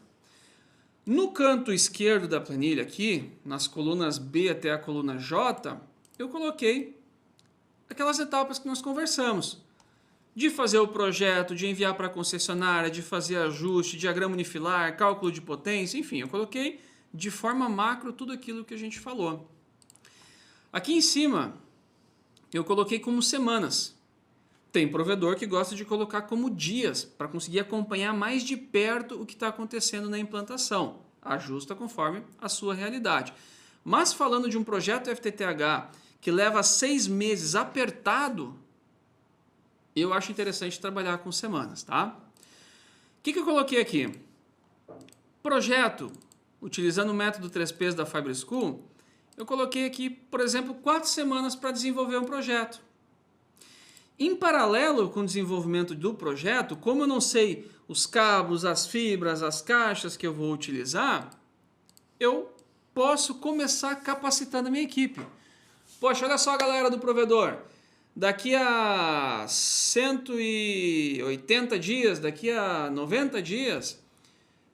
No canto esquerdo da planilha aqui, nas colunas B até a coluna J, eu coloquei aquelas etapas que nós conversamos. De fazer o projeto, de enviar para a concessionária, de fazer ajuste, diagrama unifilar, cálculo de potência, enfim, eu coloquei de forma macro tudo aquilo que a gente falou. Aqui em cima, eu coloquei como semanas. Tem provedor que gosta de colocar como dias, para conseguir acompanhar mais de perto o que está acontecendo na implantação. Ajusta conforme a sua realidade. Mas falando de um projeto FTTH que leva 6 meses apertado, eu acho interessante trabalhar com semanas, tá? O que eu coloquei aqui? Projeto, utilizando o método 3Ps da Fiber School, eu coloquei aqui, por exemplo, 4 semanas para desenvolver um projeto. Em paralelo com o desenvolvimento do projeto, como eu não sei os cabos, as fibras, as caixas que eu vou utilizar, eu posso começar capacitando a minha equipe. Poxa, olha só, galera do provedor, daqui a 180 dias, daqui a 90 dias,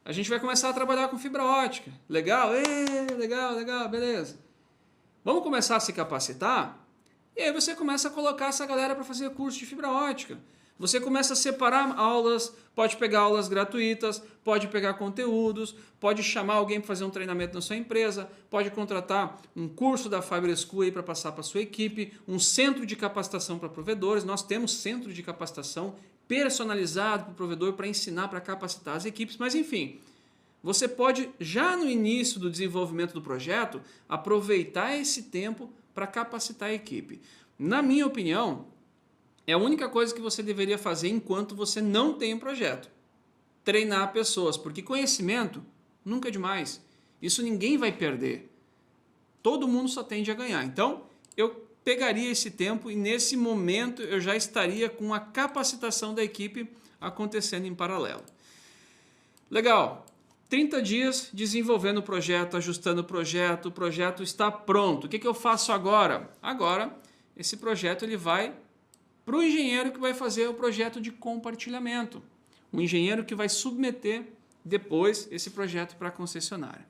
a gente vai começar a trabalhar com fibra ótica. Legal? Legal, beleza. Vamos começar a se capacitar? E aí você começa a colocar essa galera para fazer curso de fibra ótica. Você começa a separar aulas, pode pegar aulas gratuitas, pode pegar conteúdos, pode chamar alguém para fazer um treinamento na sua empresa, pode contratar um curso da Fiber School aí para passar para a sua equipe, um centro de capacitação para provedores. Nós temos centro de capacitação personalizado para o provedor para ensinar, para capacitar as equipes, mas enfim, você pode já no início do desenvolvimento do projeto aproveitar esse tempo para capacitar a equipe. Na minha opinião, é a única coisa que você deveria fazer enquanto você não tem um projeto. Treinar pessoas, porque conhecimento nunca é demais. Isso ninguém vai perder. Todo mundo só tende a ganhar. Então, eu pegaria esse tempo e nesse momento eu já estaria com a capacitação da equipe acontecendo em paralelo. Legal. 30 dias desenvolvendo o projeto, ajustando o projeto está pronto. O que eu faço agora? Agora, esse projeto ele vai para o engenheiro que vai fazer o projeto de compartilhamento. O engenheiro que vai submeter depois esse projeto para a concessionária.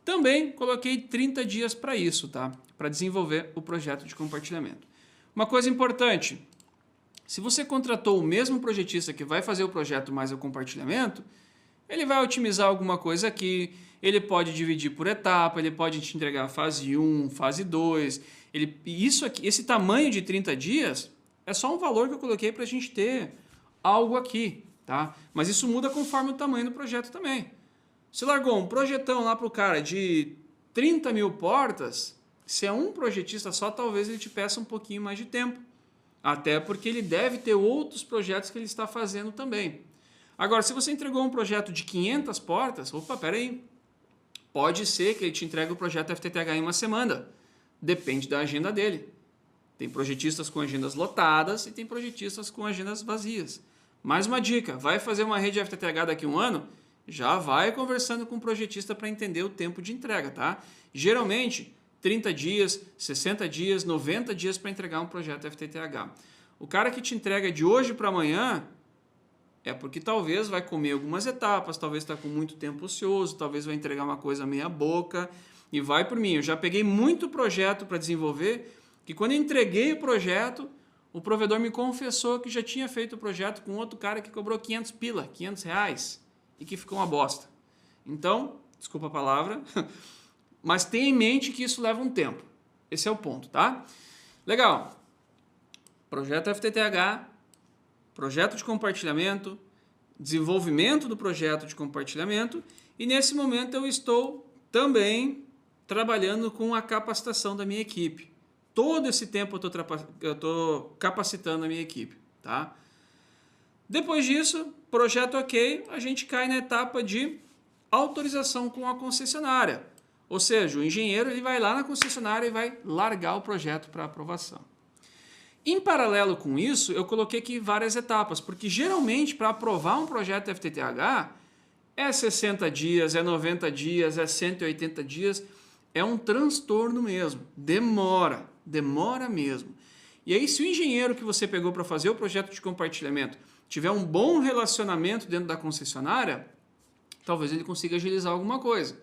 Também coloquei 30 dias para isso, tá? Para desenvolver o projeto de compartilhamento. Uma coisa importante, se você contratou o mesmo projetista que vai fazer o projeto mais o compartilhamento, ele vai otimizar alguma coisa aqui, ele pode dividir por etapa, ele pode te entregar fase 1, fase 2. Isso aqui, esse tamanho de 30 dias é só um valor que eu coloquei para a gente ter algo aqui, tá? Mas isso muda conforme o tamanho do projeto também. Se largou um projetão lá para o cara de 30 mil portas, se é um projetista só, talvez ele te peça um pouquinho mais de tempo. Até porque ele deve ter outros projetos que ele está fazendo também. Agora, se você entregou um projeto de 500 portas, opa, peraí, pode ser que ele te entregue o projeto FTTH em uma semana. Depende da agenda dele. Tem projetistas com agendas lotadas e tem projetistas com agendas vazias. Mais uma dica, vai fazer uma rede FTTH daqui a um ano, já vai conversando com o projetista para entender o tempo de entrega, tá? Geralmente, 30 dias, 60 dias, 90 dias para entregar um projeto FTTH. O cara que te entrega de hoje para amanhã é porque talvez vai comer algumas etapas, talvez está com muito tempo ocioso, talvez vai entregar uma coisa meia boca e vai por mim. Eu já peguei muito projeto para desenvolver que quando eu entreguei o projeto, o provedor me confessou que já tinha feito o projeto com outro cara que cobrou 500 pila, 500 reais e que ficou uma bosta. Então, desculpa a palavra, mas tenha em mente que isso leva um tempo. Esse é o ponto, tá? Legal. Projeto FTTH, projeto de compartilhamento, desenvolvimento do projeto de compartilhamento e nesse momento eu estou também trabalhando com a capacitação da minha equipe. Todo esse tempo eu estou capacitando a minha equipe, tá? Depois disso, projeto ok, a gente cai na etapa de autorização com a concessionária. Ou seja, o engenheiro ele vai lá na concessionária e vai largar o projeto para aprovação. Em paralelo com isso, eu coloquei aqui várias etapas, porque geralmente para aprovar um projeto FTTH é 60 dias, é 90 dias, é 180 dias, é um transtorno mesmo, demora mesmo. E aí se o engenheiro que você pegou para fazer o projeto de compartilhamento tiver um bom relacionamento dentro da concessionária, talvez ele consiga agilizar alguma coisa.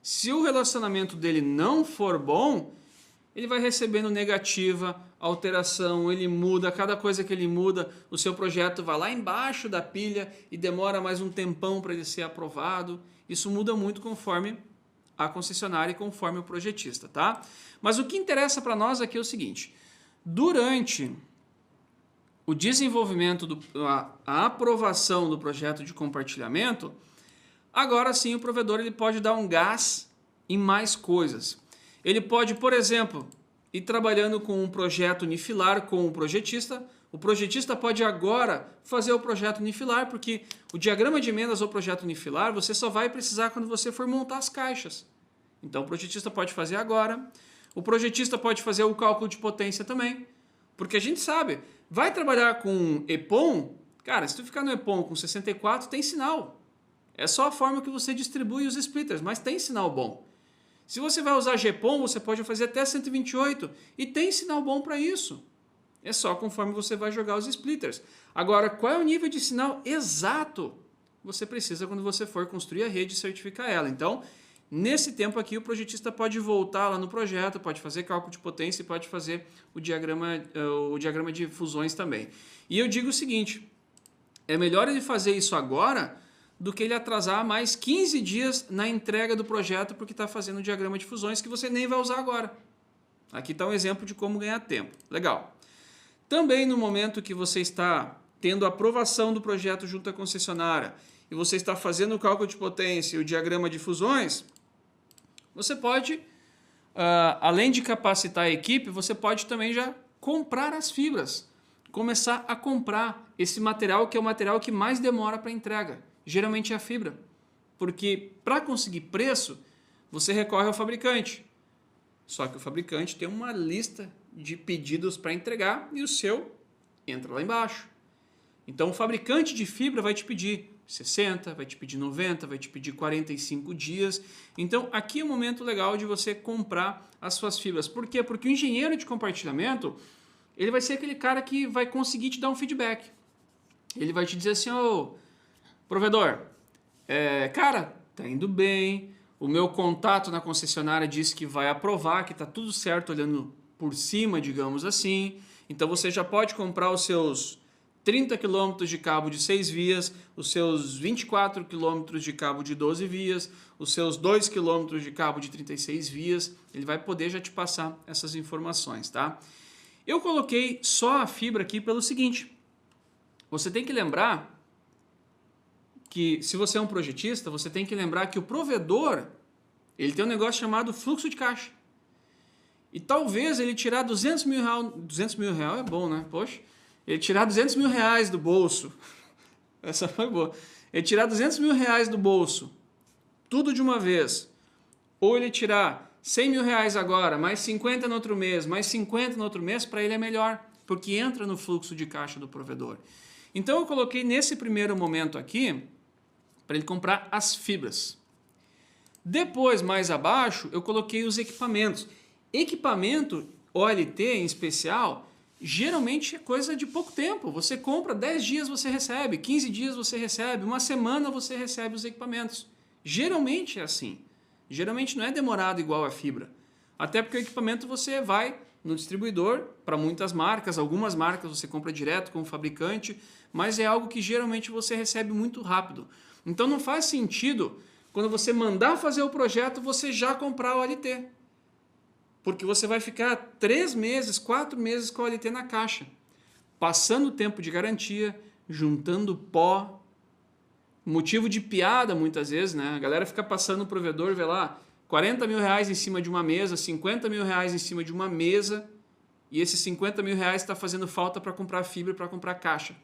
Se o relacionamento dele não for bom, ele vai recebendo negativa, alteração, ele muda, cada coisa que ele muda, o seu projeto vai lá embaixo da pilha e demora mais um tempão para ele ser aprovado. Isso muda muito conforme a concessionária e conforme o projetista, tá? Mas o que interessa para nós aqui é o seguinte, durante o desenvolvimento, a aprovação do projeto de compartilhamento, agora sim o provedor ele pode dar um gás em mais coisas. Ele pode, por exemplo, ir trabalhando com um projeto unifilar com o projetista pode agora fazer o projeto unifilar, porque o diagrama de emendas ou projeto unifilar você só vai precisar quando você for montar as caixas. Então o projetista pode fazer agora, o projetista pode fazer o cálculo de potência também, porque a gente sabe, vai trabalhar com EPON, cara, se tu ficar no EPON com 64 tem sinal, é só a forma que você distribui os splitters, mas tem sinal bom. Se você vai usar GPON, você pode fazer até 128 e tem sinal bom para isso. É só conforme você vai jogar os splitters. Agora, qual é o nível de sinal exato? Você precisa quando você for construir a rede e certificar ela. Então, nesse tempo aqui, o projetista pode voltar lá no projeto, pode fazer cálculo de potência e pode fazer o diagrama de fusões também. E eu digo o seguinte, é melhor ele fazer isso agora do que ele atrasar mais 15 dias na entrega do projeto porque está fazendo o diagrama de fusões que você nem vai usar agora. Aqui está um exemplo de como ganhar tempo. Legal. Também no momento que você está tendo a aprovação do projeto junto à concessionária e você está fazendo o cálculo de potência e o diagrama de fusões, você pode, além de capacitar a equipe, você pode também já comprar as fibras. Começar a comprar esse material que é o material que mais demora para entrega. Geralmente é a fibra, porque para conseguir preço, você recorre ao fabricante. Só que o fabricante tem uma lista de pedidos para entregar e o seu entra lá embaixo. Então o fabricante de fibra vai te pedir 60, vai te pedir 90, vai te pedir 45 dias. Então aqui é o momento legal de você comprar as suas fibras. Por quê? Porque o engenheiro de compartilhamento, ele vai ser aquele cara que vai conseguir te dar um feedback. Ele vai te dizer assim, ô, provedor, cara, tá indo bem, o meu contato na concessionária disse que vai aprovar, que tá tudo certo olhando por cima, digamos assim, então você já pode comprar os seus 30 km de cabo de 6 vias, os seus 24 km de cabo de 12 vias, os seus 2 km de cabo de 36 vias, ele vai poder já te passar essas informações, tá? Eu coloquei só a fibra aqui pelo seguinte, você tem que lembrar que se você é um projetista, você tem que lembrar que o provedor, ele tem um negócio chamado fluxo de caixa. E talvez ele tirar 200 mil reais é bom, né? Poxa, ele tirar 200 mil reais do bolso, essa foi boa, ele tirar 200 mil reais do bolso, tudo de uma vez, ou ele tirar 100 mil reais agora, mais 50 no outro mês, mais 50 no outro mês, para ele é melhor, porque entra no fluxo de caixa do provedor. Então eu coloquei nesse primeiro momento aqui para ele comprar as fibras. Depois, mais abaixo, eu coloquei os equipamentos. Equipamento OLT em especial, geralmente é coisa de pouco tempo. Você compra, 10 dias você recebe, 15 dias você recebe, uma semana você recebe os equipamentos. Geralmente é assim. Geralmente não é demorado igual a fibra. Até porque o equipamento você vai no distribuidor, para muitas marcas, algumas marcas você compra direto com o fabricante, mas é algo que geralmente você recebe muito rápido. Então não faz sentido, quando você mandar fazer o projeto, você já comprar o OLT. Porque você vai ficar 3 meses, 4 meses com o OLT na caixa. Passando o tempo de garantia, juntando pó. Motivo de piada muitas vezes, né? A galera fica passando o provedor, vê lá, 40 mil reais em cima de uma mesa, 50 mil reais em cima de uma mesa, e esses 50 mil reais está fazendo falta para comprar fibra, para comprar caixa,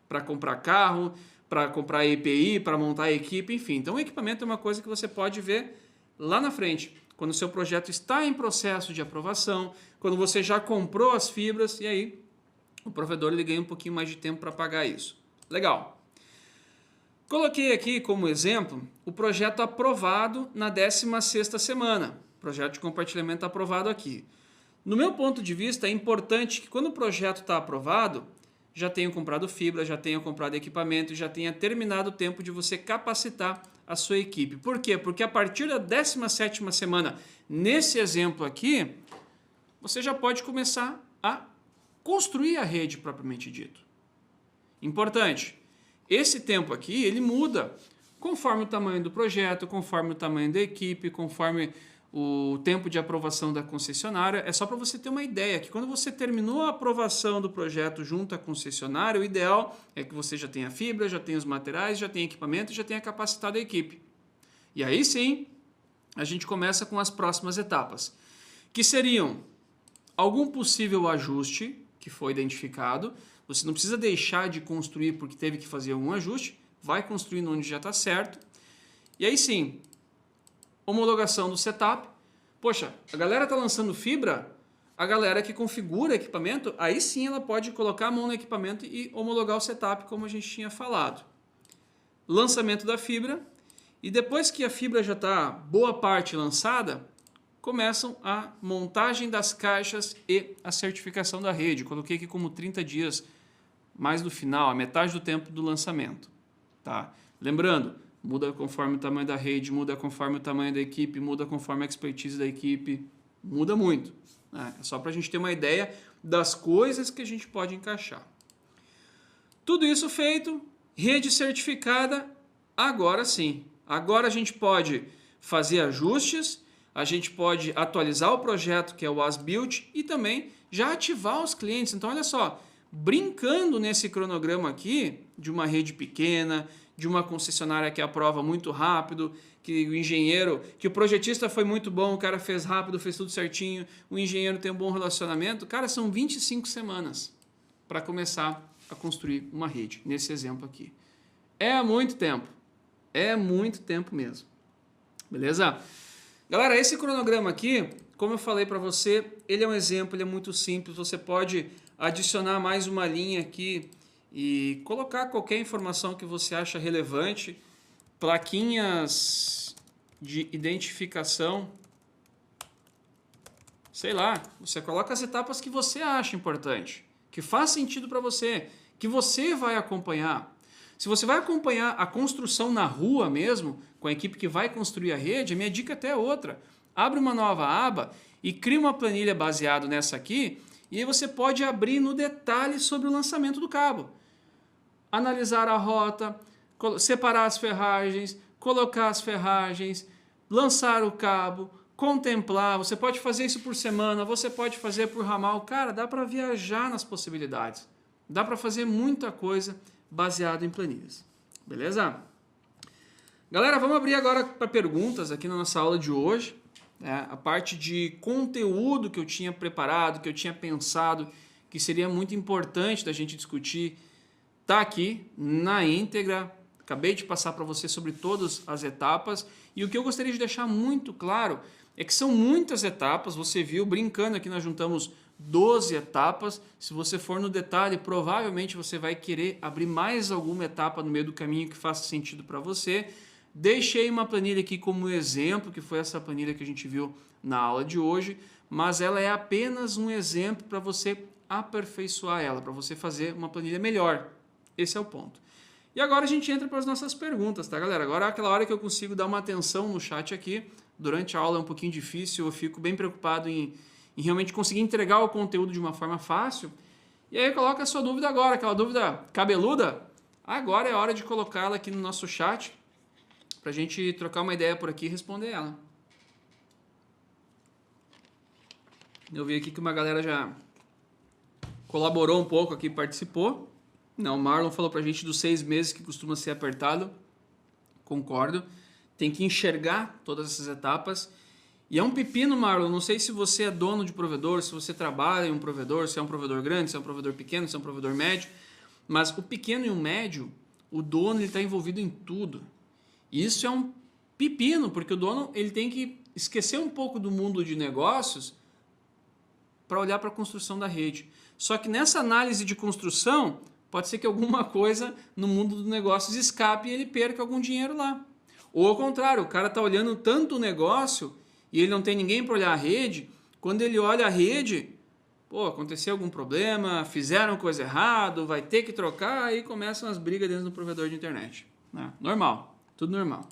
para comprar carro, para comprar EPI, para montar a equipe, enfim. Então o equipamento é uma coisa que você pode ver lá na frente, quando o seu projeto está em processo de aprovação, quando você já comprou as fibras, e aí o provedor ele ganha um pouquinho mais de tempo para pagar isso. Legal. Coloquei aqui como exemplo o projeto aprovado na 16ª semana. Projeto de compartilhamento aprovado aqui. No meu ponto de vista, é importante que quando o projeto está aprovado, já tenha comprado fibra, já tenha comprado equipamento e já tenha terminado o tempo de você capacitar a sua equipe. Por quê? Porque a partir da 17ª semana, nesse exemplo aqui, você já pode começar a construir a rede propriamente dito. Importante. Esse tempo aqui, ele muda conforme o tamanho do projeto, conforme o tamanho da equipe, conforme o tempo de aprovação da concessionária. É só para você ter uma ideia que quando você terminou a aprovação do projeto junto à concessionária, o ideal é que você já tenha fibra, já tenha os materiais, já tenha equipamento e já tenha capacitado a equipe. E aí sim, a gente começa com as próximas etapas, que seriam algum possível ajuste que foi identificado. Você não precisa deixar de construir porque teve que fazer um ajuste, vai construindo onde já está certo. E aí sim, homologação do setup. Poxa, a galera está lançando fibra, a galera que configura equipamento, aí sim ela pode colocar a mão no equipamento e homologar o setup, como a gente tinha falado. Lançamento da fibra, e depois que a fibra já está boa parte lançada, começam a montagem das caixas e a certificação da rede. Coloquei aqui como 30 dias mais no final, a metade do tempo do lançamento. Tá? Lembrando, muda conforme o tamanho da rede, muda conforme o tamanho da equipe, muda conforme a expertise da equipe, muda muito. Né? É só para a gente ter uma ideia das coisas que a gente pode encaixar. Tudo isso feito, rede certificada, agora sim. Agora a gente pode fazer ajustes, a gente pode atualizar o projeto, que é o as-built, e também já ativar os clientes. Então, olha só, brincando nesse cronograma aqui, de uma rede pequena, de uma concessionária que aprova muito rápido, que o engenheiro, que o projetista foi muito bom, o cara fez rápido, fez tudo certinho, o engenheiro tem um bom relacionamento, cara, são 25 semanas para começar a construir uma rede, nesse exemplo aqui. É muito tempo mesmo. Beleza? Galera, esse cronograma aqui, como eu falei para você, ele é um exemplo, ele é muito simples, você pode adicionar mais uma linha aqui e colocar qualquer informação que você acha relevante, plaquinhas de identificação, sei lá, você coloca as etapas que você acha importante, que faz sentido para você, que você vai acompanhar. Se você vai acompanhar a construção na rua mesmo, com a equipe que vai construir a rede, a minha dica até é outra. Abre uma nova aba e cria uma planilha baseada nessa aqui, e aí você pode abrir no detalhe sobre o lançamento do cabo. Analisar a rota, separar as ferragens, colocar as ferragens, lançar o cabo, contemplar. Você pode fazer isso por semana, você pode fazer por ramal. Cara, dá para viajar nas possibilidades. Dá para fazer muita coisa baseado em planilhas. Beleza? Galera, vamos abrir agora para perguntas aqui na nossa aula de hoje. A parte de conteúdo que eu tinha preparado, que eu tinha pensado, que seria muito importante da gente discutir, está aqui na íntegra. Acabei de passar para você sobre todas as etapas. E o que eu gostaria de deixar muito claro é que são muitas etapas. Você viu, brincando aqui, nós juntamos 12 etapas. Se você for no detalhe, provavelmente você vai querer abrir mais alguma etapa no meio do caminho que faça sentido para você. Deixei uma planilha aqui como exemplo, que foi essa planilha que a gente viu na aula de hoje, mas ela é apenas um exemplo para você aperfeiçoar ela, para você fazer uma planilha melhor. Esse é o ponto. E agora a gente entra para as nossas perguntas, tá, galera? Agora é aquela hora que eu consigo dar uma atenção no chat aqui. Durante a aula é um pouquinho difícil, eu fico bem preocupado em realmente conseguir entregar o conteúdo de uma forma fácil. E aí coloca a sua dúvida agora, aquela dúvida cabeluda. Agora é hora de colocá-la aqui no nosso chat, para a gente trocar uma ideia por aqui e responder ela. Eu vi aqui que uma galera já colaborou um pouco aqui, participou. Não, o Marlon falou pra gente dos 6 meses que costuma ser apertado. Concordo. Tem que enxergar todas essas etapas. E é um pepino, Marlon. Não sei se você é dono de provedor, se você trabalha em um provedor, se é um provedor grande, se é um provedor pequeno, se é um provedor médio. Mas o pequeno e o médio, o dono está envolvido em tudo. E isso é um pepino, porque o dono ele tem que esquecer um pouco do mundo de negócios para olhar para a construção da rede. Só que nessa análise de construção, pode ser que alguma coisa no mundo dos negócios escape e ele perca algum dinheiro lá. Ou ao contrário, o cara está olhando tanto o negócio e ele não tem ninguém para olhar a rede. Quando ele olha a rede, pô, aconteceu algum problema, fizeram coisa errada, vai ter que trocar, aí começam as brigas dentro do provedor de internet. Né? Normal, tudo normal.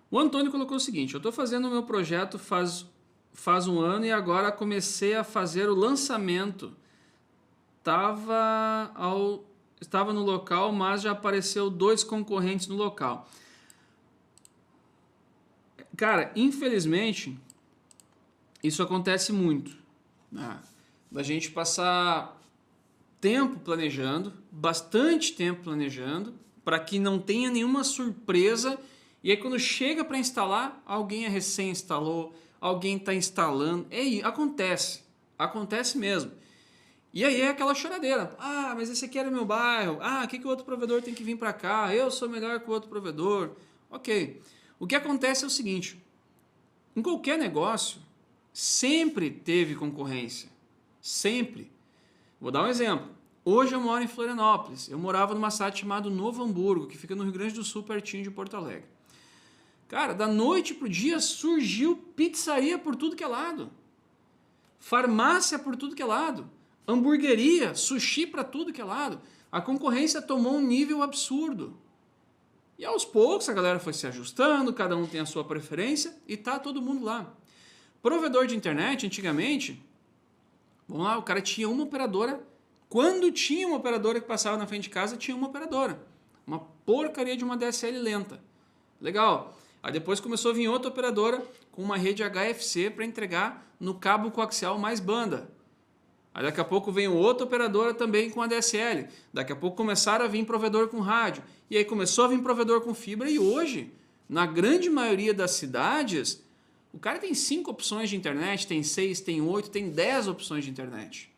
O Antônio colocou o seguinte: eu estou fazendo o meu projeto faz um ano e agora comecei a fazer o lançamento. Estava no local, mas já apareceu 2 concorrentes no local. Cara, infelizmente, isso acontece muito. Né? Da gente passar tempo planejando, bastante tempo planejando, para que não tenha nenhuma surpresa. E aí quando chega para instalar, alguém recém-instalou, alguém está instalando. Acontece mesmo. E aí é aquela choradeira. Ah, mas esse aqui era meu bairro. Ah, o que o outro provedor tem que vir para cá? Eu sou melhor que o outro provedor. Ok. O que acontece é o seguinte. Em qualquer negócio, sempre teve concorrência. Sempre. Vou dar um exemplo. Hoje eu moro em Florianópolis. Eu morava numa cidade chamada Novo Hamburgo, que fica no Rio Grande do Sul, pertinho de Porto Alegre. Cara, da noite pro dia surgiu pizzaria por tudo que é lado. Farmácia por tudo que é lado. Hamburgueria, sushi para tudo que é lado. A concorrência tomou um nível absurdo. E aos poucos a galera foi se ajustando, cada um tem a sua preferência e tá todo mundo lá. Provedor de internet, antigamente, vamos lá, o cara tinha uma operadora. Quando tinha uma operadora que passava na frente de casa, tinha uma operadora. Uma porcaria de uma DSL lenta. Legal. Aí depois começou a vir outra operadora com uma rede HFC para entregar no cabo coaxial mais banda. Aí daqui a pouco vem outra operadora também com ADSL. Daqui a pouco começaram a vir provedor com rádio. E aí começou a vir provedor com fibra. E hoje, na grande maioria das cidades, o cara tem 5 opções de internet, tem 6, tem 8, tem 10 opções de internet.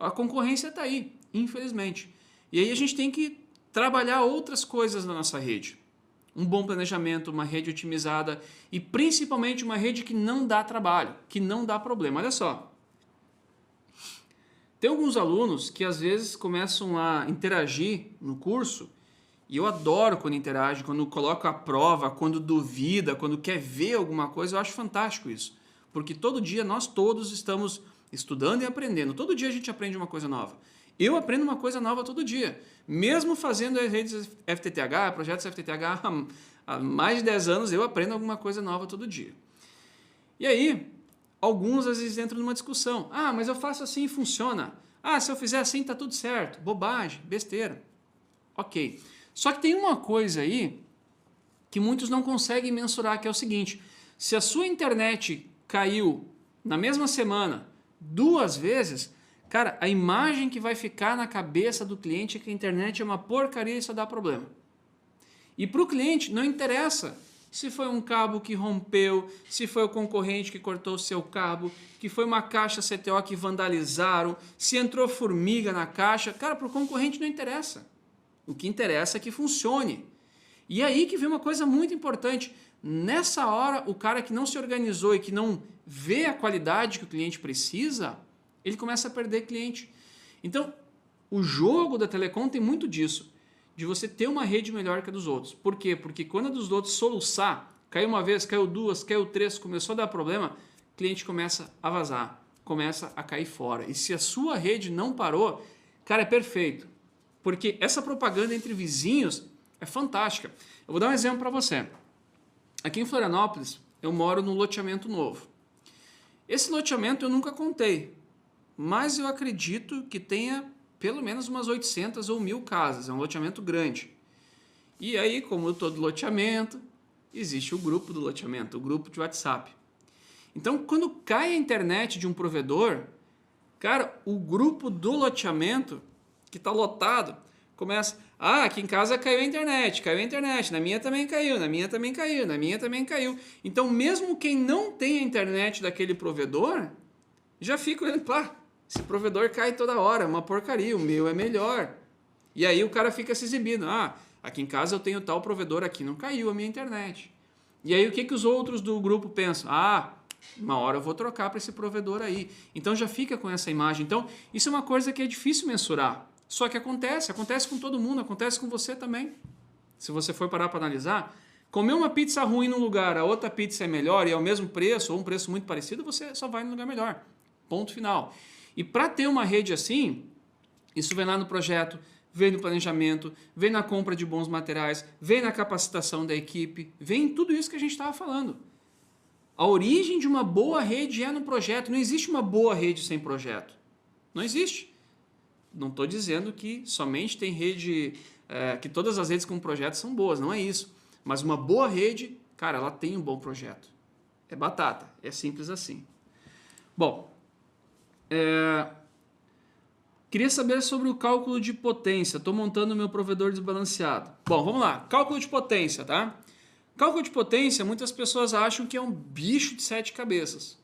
A concorrência está aí, infelizmente. E aí a gente tem que trabalhar outras coisas na nossa rede. Um bom planejamento, uma rede otimizada e principalmente uma rede que não dá trabalho, que não dá problema. Olha só. Tem alguns alunos que às vezes começam a interagir no curso e eu adoro quando interage, quando coloca a prova, quando duvida, quando quer ver alguma coisa, eu acho fantástico isso. Porque todo dia nós todos estamos estudando e aprendendo. Todo dia a gente aprende uma coisa nova. Eu aprendo uma coisa nova todo dia. Mesmo fazendo as redes FTTH, projetos FTTH há mais de 10 anos, eu aprendo alguma coisa nova todo dia. E aí, alguns às vezes entram numa discussão. Ah, mas eu faço assim e funciona. Ah, se eu fizer assim tá tudo certo. Bobagem, besteira. Ok. Só que tem uma coisa aí que muitos não conseguem mensurar, que é o seguinte. Se a sua internet caiu na mesma semana 2 vezes, cara, a imagem que vai ficar na cabeça do cliente é que a internet é uma porcaria e só dá problema. E para o cliente não interessa se foi um cabo que rompeu, se foi o concorrente que cortou o seu cabo, que foi uma caixa CTO que vandalizaram, se entrou formiga na caixa. Cara, para o concorrente não interessa. O que interessa é que funcione. E aí que vem uma coisa muito importante. Nessa hora, o cara que não se organizou e que não vê a qualidade que o cliente precisa, ele começa a perder cliente. Então, o jogo da telecom tem muito disso, de você ter uma rede melhor que a dos outros. Por quê? Porque quando a dos outros soluçar, caiu uma vez, caiu duas, caiu três, começou a dar problema, o cliente começa a vazar, começa a cair fora. E se a sua rede não parou, cara, é perfeito. Porque essa propaganda entre vizinhos é fantástica. Eu vou dar um exemplo para você. Aqui em Florianópolis, eu moro num loteamento novo. Esse loteamento eu nunca contei, mas eu acredito que tenha pelo menos umas 800 ou 1.000 casas. É um loteamento grande. E aí, como todo loteamento, existe o grupo do loteamento, o grupo de WhatsApp. Então, quando cai a internet de um provedor, cara, o grupo do loteamento, que está lotado, começa... aqui em casa caiu a internet, na minha também caiu, na minha também caiu, na minha também caiu. Então, mesmo quem não tem a internet daquele provedor, já fica olhando, pá, esse provedor cai toda hora, é uma porcaria, o meu é melhor. E aí o cara fica se exibindo, aqui em casa eu tenho tal provedor, aqui não caiu a minha internet. E aí o que os outros do grupo pensam? Uma hora eu vou trocar para esse provedor aí. Então já fica com essa imagem. Então isso é uma coisa que é difícil mensurar. Só que acontece com todo mundo, acontece com você também. Se você for parar para analisar, comer uma pizza ruim num lugar, a outra pizza é melhor e é o mesmo preço, ou um preço muito parecido, você só vai no lugar melhor. Ponto final. E para ter uma rede assim, isso vem lá no projeto, vem no planejamento, vem na compra de bons materiais, vem na capacitação da equipe, vem em tudo isso que a gente estava falando. A origem de uma boa rede é no projeto. Não existe uma boa rede sem projeto. Não existe. Não estou dizendo que somente tem rede, que todas as redes com projeto são boas, não é isso. Mas uma boa rede, cara, ela tem um bom projeto. É batata, é simples assim. Bom, queria saber sobre o cálculo de potência. Estou montando meu provedor desbalanceado. Bom, vamos lá. Cálculo de potência, tá? Cálculo de potência, muitas pessoas acham que é um bicho de 7 cabeças.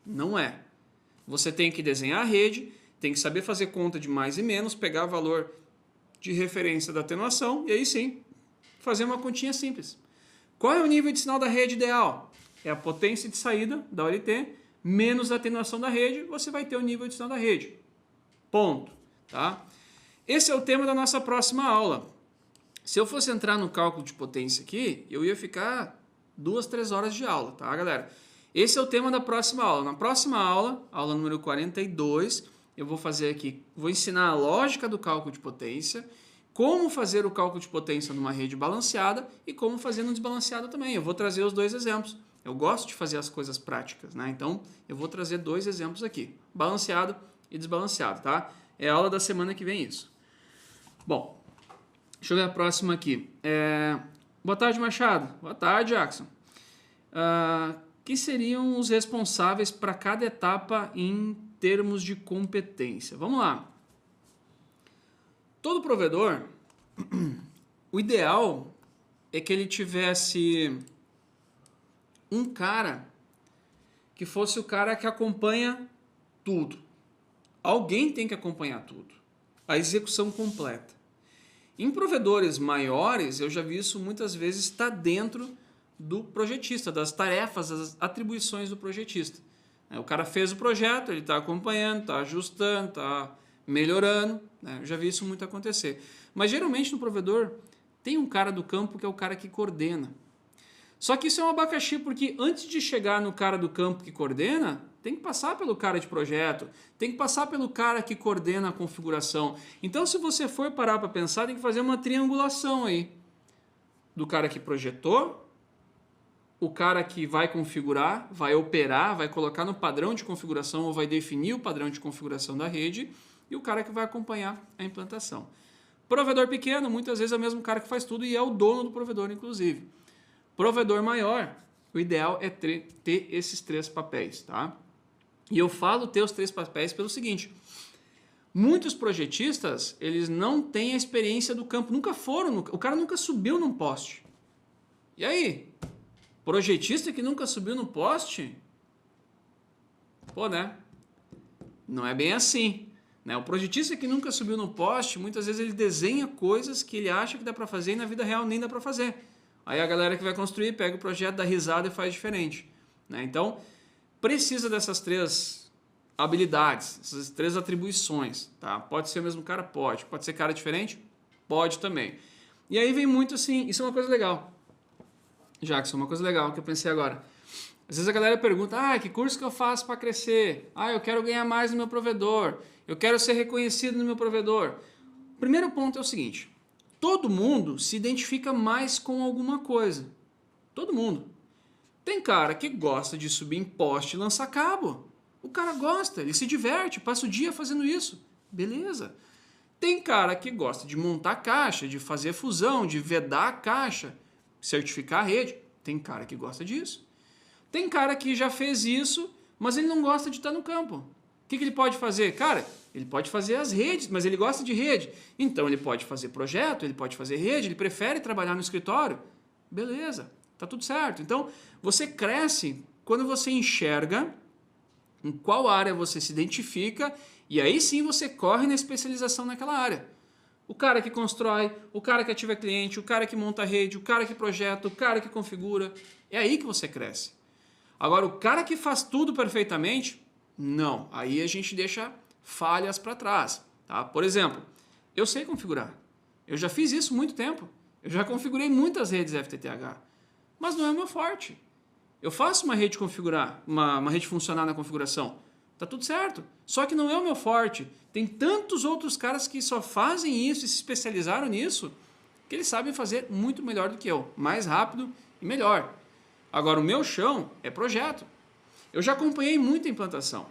Não é. Você tem que desenhar a rede, tem que saber fazer conta de mais e menos, pegar o valor de referência da atenuação e aí sim, fazer uma continha simples. Qual é o nível de sinal da rede ideal? É a potência de saída da OLT menos a atenuação da rede, você vai ter o nível de sinal da rede. Ponto. Tá? Esse é o tema da nossa próxima aula. Se eu fosse entrar no cálculo de potência aqui, eu ia ficar 2, 3 horas de aula, tá, galera? Esse é o tema da próxima aula. Na próxima aula, aula número 42, eu vou fazer aqui, vou ensinar a lógica do cálculo de potência, como fazer o cálculo de potência numa rede balanceada e como fazer no desbalanceado também. Eu vou trazer os 2 exemplos. Eu gosto de fazer as coisas práticas, né? Então, eu vou trazer 2 exemplos aqui, balanceado e desbalanceado, tá? É a aula da semana que vem isso. Bom, deixa eu ver a próxima aqui. Boa tarde, Machado. Boa tarde, Jackson. Quem seriam os responsáveis para cada etapa em termos de competência? Vamos lá. Todo provedor, o ideal é que ele tivesse um cara que fosse o cara que acompanha tudo. Alguém tem que acompanhar tudo. A execução completa. Em provedores maiores, eu já vi isso muitas vezes estar dentro do projetista, das tarefas, das atribuições do projetista. O cara fez o projeto, ele está acompanhando, está ajustando, está melhorando. Eu já vi isso muito acontecer. Mas geralmente no provedor tem um cara do campo que é o cara que coordena. Só que isso é um abacaxi, porque antes de chegar no cara do campo que coordena, tem que passar pelo cara de projeto, tem que passar pelo cara que coordena a configuração. Então, se você for parar para pensar, tem que fazer uma triangulação aí. Do cara que projetou, o cara que vai configurar, vai operar, vai colocar no padrão de configuração ou vai definir o padrão de configuração da rede e o cara que vai acompanhar a implantação. Provedor pequeno, muitas vezes é o mesmo cara que faz tudo e é o dono do provedor, inclusive. Provedor maior, o ideal é ter esses 3 papéis, tá? E eu falo ter os 3 papéis pelo seguinte: muitos projetistas, eles não têm a experiência do campo, nunca foram, o cara nunca subiu num poste. E aí? Projetista que nunca subiu no poste? Pô, né? Não é bem assim. Né? O projetista que nunca subiu no poste, muitas vezes ele desenha coisas que ele acha que dá para fazer e na vida real nem dá para fazer. Aí a galera que vai construir pega o projeto, dá risada e faz diferente, né? Então, precisa dessas 3 habilidades, essas 3 atribuições, tá? Pode ser o mesmo cara? Pode. Pode ser cara diferente? Pode também. E aí vem muito assim, isso é uma coisa legal. Jackson, uma coisa legal que eu pensei agora. Às vezes a galera pergunta, que curso que eu faço para crescer? Eu quero ganhar mais no meu provedor. Eu quero ser reconhecido no meu provedor. O primeiro ponto é o seguinte, todo mundo se identifica mais com alguma coisa. Todo mundo. Tem cara que gosta de subir em poste e lançar cabo. O cara gosta, ele se diverte, passa o dia fazendo isso. Beleza. Tem cara que gosta de montar caixa, de fazer fusão, de vedar a caixa, certificar a rede. Tem cara que gosta disso. Tem cara que já fez isso, mas ele não gosta de estar no campo. O que ele pode fazer? Cara, ele pode fazer as redes, mas ele gosta de rede. Então ele pode fazer projeto, ele pode fazer rede, ele prefere trabalhar no escritório. Beleza, tá tudo certo. Então você cresce quando você enxerga em qual área você se identifica e aí sim você corre na especialização naquela área. O cara que constrói, o cara que ativa cliente, o cara que monta rede, o cara que projeta, o cara que configura. É aí que você cresce. Agora, o cara que faz tudo perfeitamente, não. Aí a gente deixa falhas para trás. Tá? Por exemplo, eu sei configurar. Eu já fiz isso há muito tempo. Eu já configurei muitas redes FTTH. Mas não é o meu forte. Eu faço uma rede configurar, uma rede funcionar na configuração. Tá tudo certo. Só que não é o meu forte. Tem tantos outros caras que só fazem isso e se especializaram nisso que eles sabem fazer muito melhor do que eu. Mais rápido e melhor. Agora, o meu chão é projeto. Eu já acompanhei muita implantação.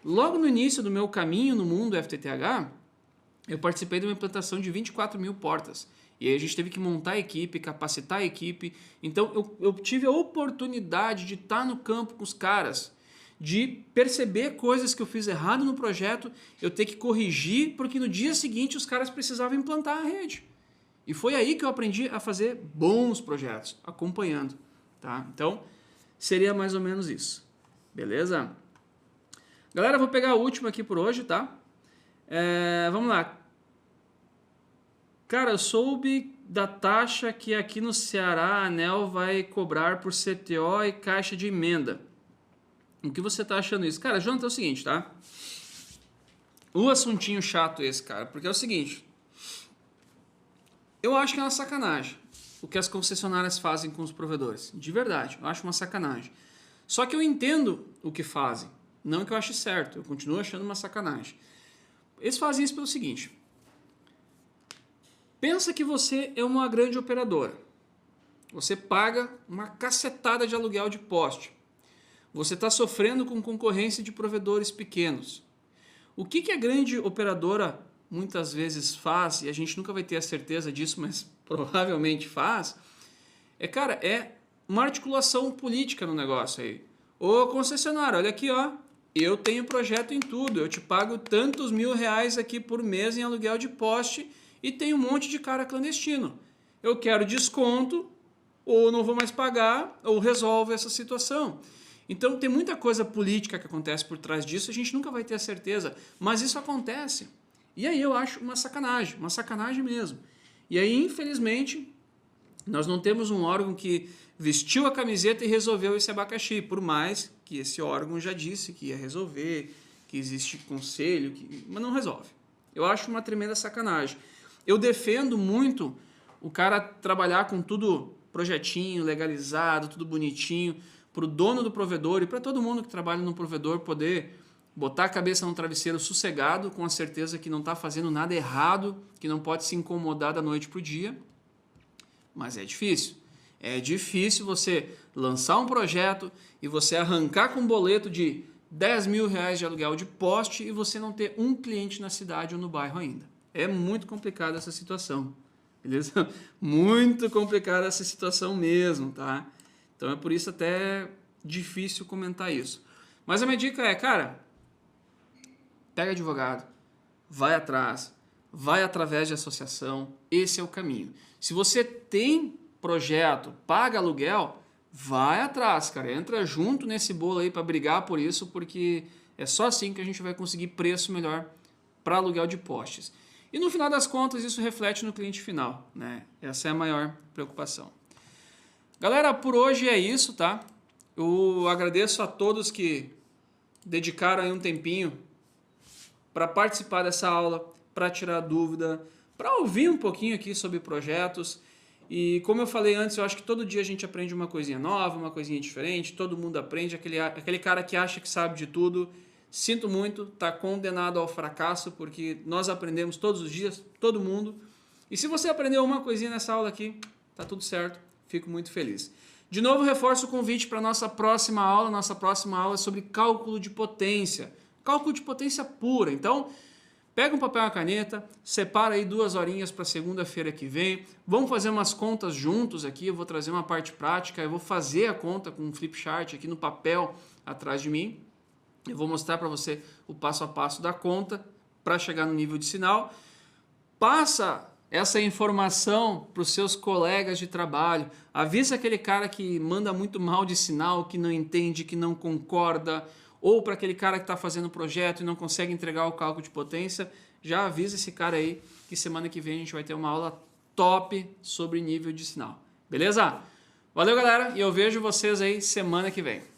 Logo no início do meu caminho no mundo FTTH, eu participei de uma implantação de 24 mil portas. E aí a gente teve que montar a equipe, capacitar a equipe. Então, eu tive a oportunidade de estar no campo com os caras, de perceber coisas que eu fiz errado no projeto, eu ter que corrigir, porque no dia seguinte os caras precisavam implantar a rede. E foi aí que eu aprendi a fazer bons projetos, acompanhando. Tá? Então, seria mais ou menos isso. Beleza? Galera, vou pegar a última aqui por hoje, tá? Vamos lá. Cara, eu soube da taxa que aqui no Ceará a ANEEL vai cobrar por CTO e caixa de emenda. O que você tá achando isso? Cara, Jonathan, é o seguinte, tá? O assuntinho chato esse, cara, porque é o seguinte. Eu acho que é uma sacanagem o que as concessionárias fazem com os provedores. De verdade, eu acho uma sacanagem. Só que eu entendo o que fazem. Não que eu ache certo, eu continuo achando uma sacanagem. Eles fazem isso pelo seguinte. Pensa que você é uma grande operadora. Você paga uma cacetada de aluguel de poste. Você está sofrendo com concorrência de provedores pequenos. O que a grande operadora muitas vezes faz, e a gente nunca vai ter a certeza disso, mas provavelmente faz, é uma articulação política no negócio aí. Ô concessionário, olha aqui, ó, eu tenho projeto em tudo, eu te pago tantos R$ 1.000 aqui por mês em aluguel de poste e tem um monte de cara clandestino. Eu quero desconto, ou não vou mais pagar, ou resolve essa situação. Então tem muita coisa política que acontece por trás disso, a gente nunca vai ter a certeza, mas isso acontece. E aí eu acho uma sacanagem mesmo. E aí, infelizmente, nós não temos um órgão que vestiu a camiseta e resolveu esse abacaxi, por mais que esse órgão já disse que ia resolver, que existe conselho, mas não resolve. Eu acho uma tremenda sacanagem. Eu defendo muito o cara trabalhar com tudo projetinho, legalizado, tudo bonitinho, para o dono do provedor e para todo mundo que trabalha no provedor poder botar a cabeça no travesseiro sossegado, com a certeza que não está fazendo nada errado, que não pode se incomodar da noite para o dia. Mas é difícil. É difícil você lançar um projeto e você arrancar com um boleto de R$ 10.000 de aluguel de poste e você não ter um cliente na cidade ou no bairro ainda. É muito complicada essa situação. Beleza? Muito complicada essa situação mesmo, tá? Então é por isso até difícil comentar isso. Mas a minha dica é, cara, pega advogado, vai atrás, vai através de associação, esse é o caminho. Se você tem projeto, paga aluguel, vai atrás, cara, entra junto nesse bolo aí para brigar por isso, porque é só assim que a gente vai conseguir preço melhor para aluguel de postes. E no final das contas isso reflete no cliente final, né? Essa é a maior preocupação. Galera, por hoje é isso, tá? Eu agradeço a todos que dedicaram aí um tempinho para participar dessa aula, para tirar dúvida, para ouvir um pouquinho aqui sobre projetos. E como eu falei antes, eu acho que todo dia a gente aprende uma coisinha nova, uma coisinha diferente, todo mundo aprende. Aquele cara que acha que sabe de tudo, sinto muito, está condenado ao fracasso, porque nós aprendemos todos os dias, todo mundo. E se você aprendeu uma coisinha nessa aula aqui, tá tudo certo, fico muito feliz. De novo, reforço o convite para a nossa próxima aula. Nossa próxima aula é sobre cálculo de potência. Cálculo de potência pura. Então, pega um papel e uma caneta, separa aí 2 horinhas para segunda-feira que vem. Vamos fazer umas contas juntos aqui. Eu vou trazer uma parte prática. Eu vou fazer a conta com um flip chart aqui no papel atrás de mim. Eu vou mostrar para você o passo a passo da conta para chegar no nível de sinal. Passa essa informação para os seus colegas de trabalho. Avisa aquele cara que manda muito mal de sinal, que não entende, que não concorda, ou para aquele cara que está fazendo o projeto e não consegue entregar o cálculo de potência. Já avisa esse cara aí que semana que vem a gente vai ter uma aula top sobre nível de sinal. Beleza? Valeu, galera, e eu vejo vocês aí semana que vem.